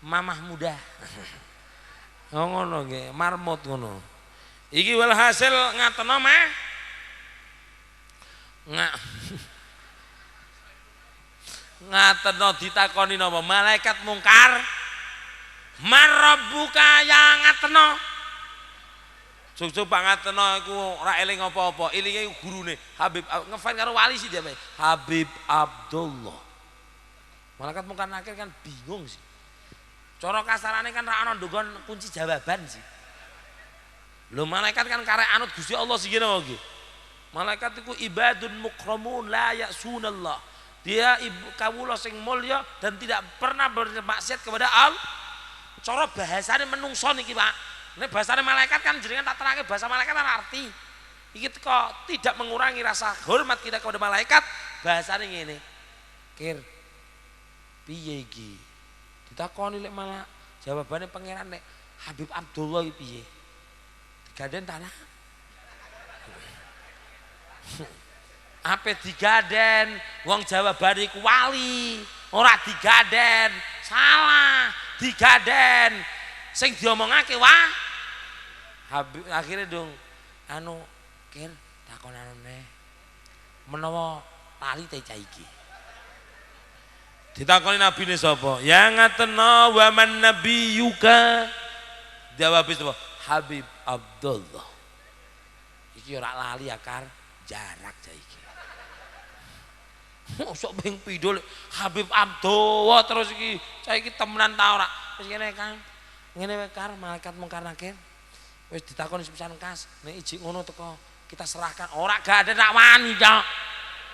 Mamah muda. Oh ngono nggih, marmut ngono. Iki walhasil ngateno mah. Ngateno ditakoni napa malaikat mungkar. Marabbuka yang ngateno. Jujur Pak ngateno iku ora eling apa-apa, elinge gurune Habib ngefan karo wali sih dia Habib Abdullah. Malaikat mungkar nakir kan bingung sih. Cara kasarane kan ra ana ndonga kunci jawaban sih. Lho malaikat kan karek anut Gusti Allah sing ngene nggih. Malaikat iku ibadun mukramun la ya'sunallah. Dia ibu kawula sing mulya dan tidak pernah bermaksiat kepada Allah. Cara bahasane menungso niki, Pak. Nek bahasane malaikat kan jenengan tak terangke bahasa malaikat kan arti. Iki kok tidak mengurangi rasa hormat kita kepada malaikat, bahasane ngene. Kir. Piye iki? Ditakoni lek malah jawabane pangeran nek Habib Abdullah iki piye? Digaden tanah. Ape digaden wong jawabane iku wali, ora digaden. Salah, digaden. Sing diomongake wah. Habib akhirnya dong anu kir takonane menawa lali te cah iki. Ditakoni nabine sapa? Ya ngatena wa man nabiyuka. Jawab sapa? Habib Abdullah. Iki ora lali akar jarak cah iki. Mosok ping pindho Habib Abdullah terus iki cah iki temenan ta ora? Wis ngene Kang. Ngene wae Kar, malaikat mungkar nakir. Wis ditakoni sepisan kas, nek ijik ngono teko kita serahkan. Ora gak ada nak wani, Cok.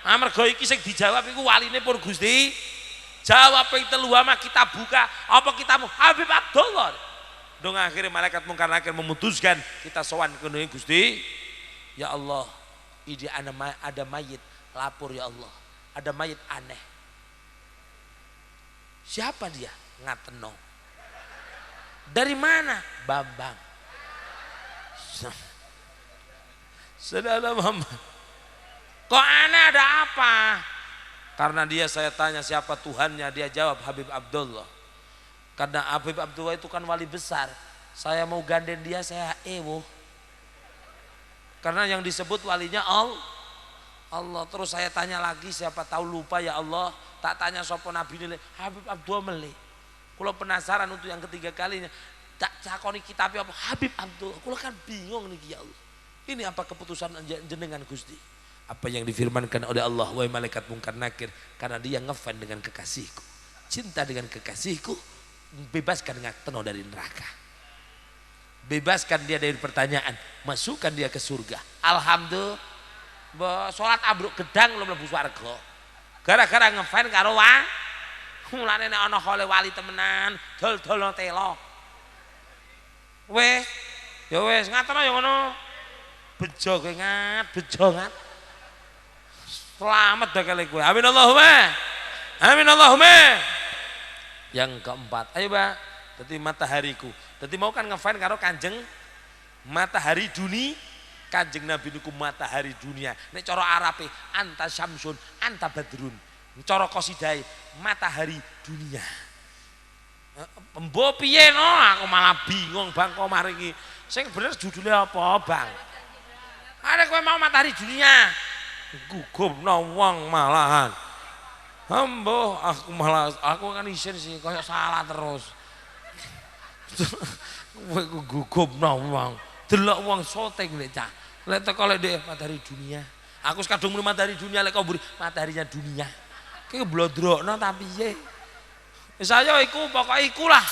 Amarga iki sing dijawab iku waline pun Gusti. Jawab ping telu ama kita buka apa kitamu Habib Abdullah. Dong akhirnya malaikat mungkar nakir memutuskan kita sowan ke Gusti. Ya Allah, ide ada mayit lapor ya Allah. Ada mayit aneh. Siapa dia? Ngateno. Dari mana? Bambang. Saudara Muhammad. Kok aneh ada apa? Karena dia saya tanya siapa Tuhannya, dia jawab Habib Abdullah. Karena Habib Abdullah itu kan wali besar. Saya mau gandeng dia saya ewo. Karena yang disebut walinya Allah. Terus saya tanya lagi siapa tahu lupa ya Allah. Tak tanya sopo Nabi ini Habib Abdullah meli. Kalau penasaran untuk yang ketiga kalinya tak cakoni kitab apa Habib Abdullah. Kalau kan bingung nih ya Allah. Ini apa keputusan jenengan Gusti? Apa yang difirmankan oleh Allah, wahai malaikat mungkar nakir, karena dia ngefan dengan kekasihku, cinta dengan kekasihku, bebaskan Ngateno dari neraka, bebaskan dia dari pertanyaan, masukkan dia ke surga. Alhamdulillah, sholat abruk gedang belum mlebu swarga, gara-gara ngefan karo wong. Mulane nek ana khole wali temenan, dol-dol telo. Wes, ya wes Ngateno ya ngono. Bejo kowe bejo ngat. Selamat dah kali gue. Amin Allahumma. Amin Allahumma. Yang keempat, ayo Pak. Dadi matahariku. Dadi mau kan ngefan karo Kanjeng matahari dunia. Kanjeng Nabi niku matahari dunia. Nek cara Arabe anta syamsun, anta badrun. Cara qasidahe matahari dunia. Mbok piye no? Aku malah bingung Bang kok mari iki. Sing bener judulnya apa, Bang? Ada kowe mau matahari dunia. Gugupno wong malahan. Ambo aku kan isin sih kayak salah terus. Kowe gugupno wong. Delok wong syuting lek cah. Lek teko lek ndek matahari dunia. Aku kadung muni matahari dunia lek kau beri mataharinya dunia. Ki blodrokno ta piye? Saya iku pokoke ikulah.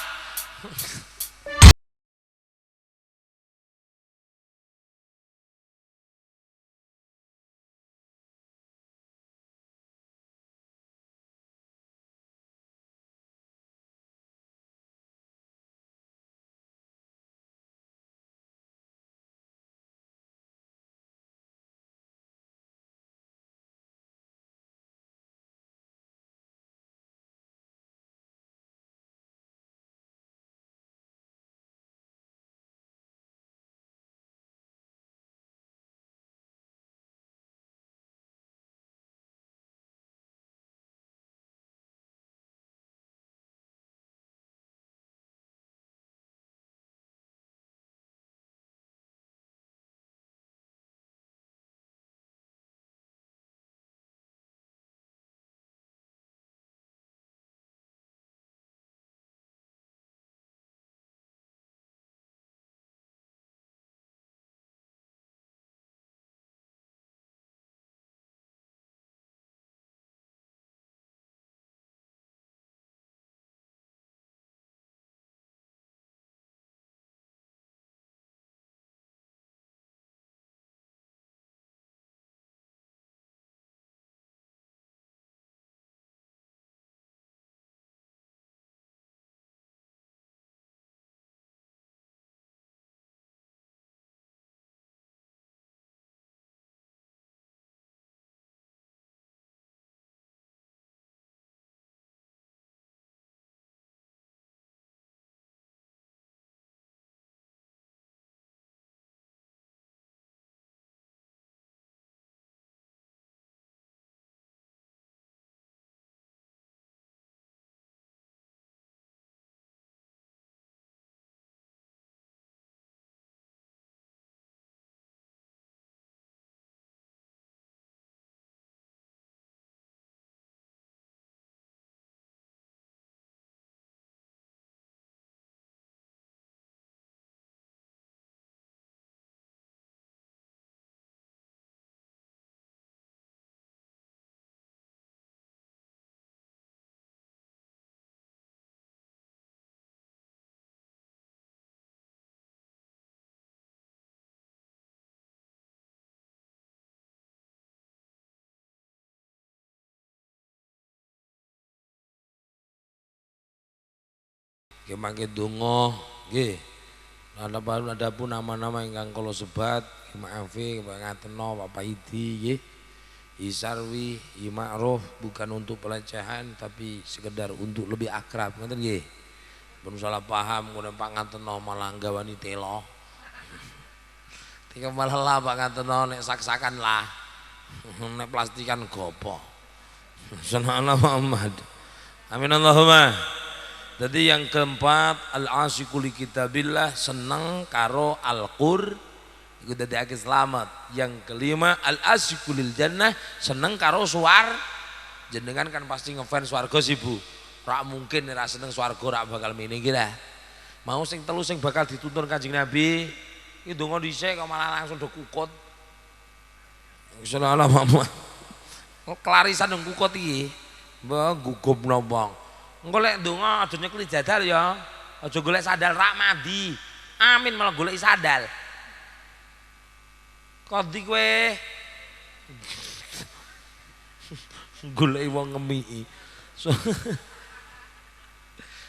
Nggih mangke donga nggih. Adapun nama-nama ingkang kula sebat maafi ngateno Bapak Idi nggih. Isarwi, Ma'ruf bukan untuk pelecehan tapi sekedar untuk lebih akrab ngoten nggih. Pun salah paham ngono Pak ngateno malah gawani telo. Tiga malah lah Pak ngateno nek saksakan lah. Nek plastikan gopo. Sanana Muhammad. Amin Allahumma. Jadi yang keempat al-asyiqu li kitabillah seneng karo Al-Qur iku dadi akeh selamat. Yang kelima al-asyiqu lil jannah seneng karo suar. Jenengan kan pasti ngefans swarga sih Bu. Rak mungkin ora seneng swarga rak bakal mene iki lah. Mau sing telu sing bakal dituntun Kanjeng Nabi iki donga dhisik kok malah langsung do kukut. Sallallahu Muhammad. Kelarisan nang kukut iki. Mbah gugup napa. Engko lek ndonga aja nyekli jadal ya. Aja golek sandal rak mandi. Amin malah golek sandal. Kodi kowe golek wong ngemiki.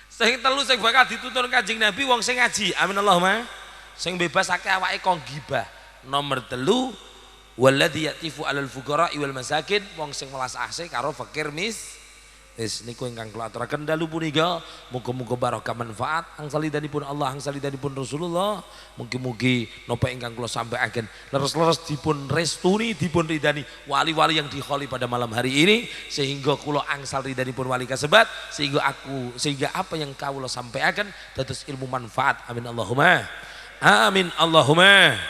Sing telu sing bakal dituntun Kanjeng Nabi wong sing ngaji. Amin Allahumma. Sing bebas akeh awake kok gibah. Nomor 3 walladzi yatifu alal fuqara wal masakin wong sing welas asih karo fakir wis niku ingkang kula aturaken dalu punika muga-muga barokah manfaat angsalidanipun Allah angsalidanipun Rasulullah mugi-mugi napa ingkang kula sampaikan leres-leres dipun restuni dipun ridani wali-wali yang dikholi pada malam hari ini sehingga kula angsal ridhanipun wali kasebat sehingga apa yang kawula sampaikan dados ilmu manfaat amin Allahumma amin Allahumma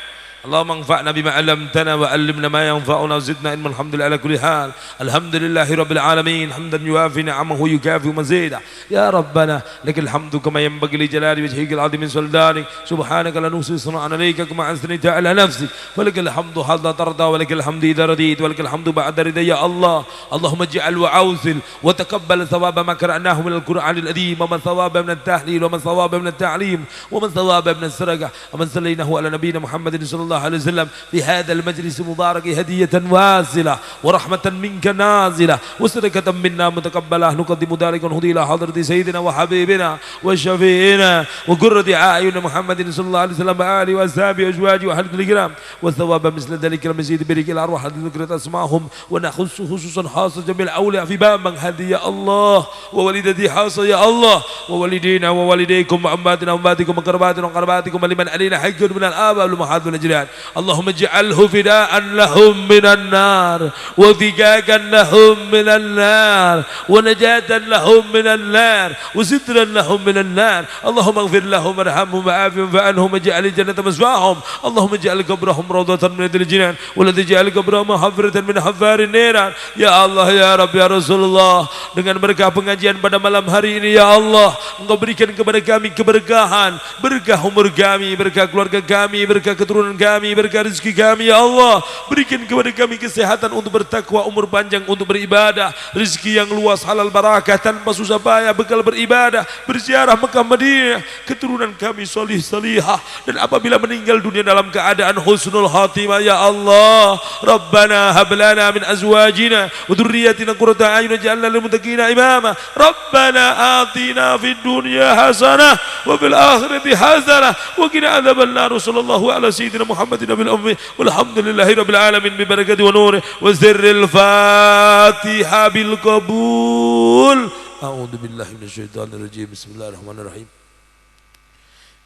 اللهم انفعنا بما علمتنا وعلمنا ما ينفعنا وزدنا علما الحمد لله على كل حال الحمد لله رب العالمين حمدا يوافي نعمه ويكافئ مزيدا يا ربنا لك الحمد كما ينبغي لجلال وجهك العظيم من سلطانك سبحانك لا نحصي ثناء عليك كما اثنيت على نفسك ولك الحمد حتى ترضى ولك الحمد اذا رضيت ولك الحمد بعد رضا يا الله اللهم اجعل وعوثل وتقبل ثواب ما قرأناه من القرآن العظيم ومن ثواب من التحليل ومن ثواب من التعليم ومن ثواب من السرقة ومن صليناه على نبينا محمد صلى الله عليه وسلم في هذا المجلس المبارك هدية واصلة ورحمة منك نازلة وصدقة منا متقبلة نقدم ذلك ونهدي إلى حضرة سيدنا وحبيبنا وشفيعنا وقرة أعين محمد صلى الله عليه وسلم وآله وأصحابه وأزواجه وأهل الكرام والثواب مثل ذلك المزيد برك الأرواح التي ذكرت أسماءهم ونخص خصوصا خاصة جميع الأولياء في باب من هدي يا الله ووالدتي حاصة يا الله ووالدينا ووالديكم وأماتنا وأماتكم وقرباتنا وقرباتكم ولمن علينا حق من الآباء والأمهات والأجداد اللهم اجعله فداء لهم من النار وفكاكا لهم من النار ونجاة لهم من النار وسترا لهم من النار اللهم اغفر لهم وارحمهم وعافهم فعنهم واجعل الجنة مسواهم اللهم اجعل قبرهم روضة من الجنان ولا تجعل قبرهم حفرة من حفار النيران ya Allah ya Rabbi ya Rasulullah dengan berkah pengajian pada malam hari ini ya Allah Engkau berikan kepada kami keberkahan berkah umur kami berkah keluarga kami berkah keturunan kami berkah rezeki kami ya Allah berikan kepada kami kesehatan untuk bertakwa umur panjang untuk beribadah rezeki yang luas halal barakah tanpa susah payah bekal beribadah berziarah Mekah Madinah keturunan kami solih salihah dan apabila meninggal dunia dalam keadaan husnul khatimah ya Allah Rabbana hablana min azwajina wa dhurriyyatina qurrata a'yun waj'alna lil muttaqina imama Rabbana atina fid dunya hasanah wa fil akhirati hasanah wa qina adzabannar sallallahu ala sayyidina محمد نبي الأمي والحمد لله رب العالمين ببركة ونوره وزر الفاتحة بالقبول أعوذ بالله من الشيطان الرجيم بسم الله الرحمن الرحيم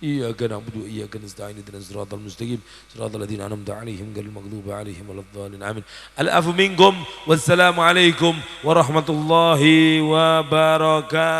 إياك نعبد وإياك نستعين اهدنا الصراط المستقيم صراط الذين أنعمت عليهم غير المغضوب عليهم ولا الضالين آمين العفو منكم والسلام عليكم ورحمة الله وبركاته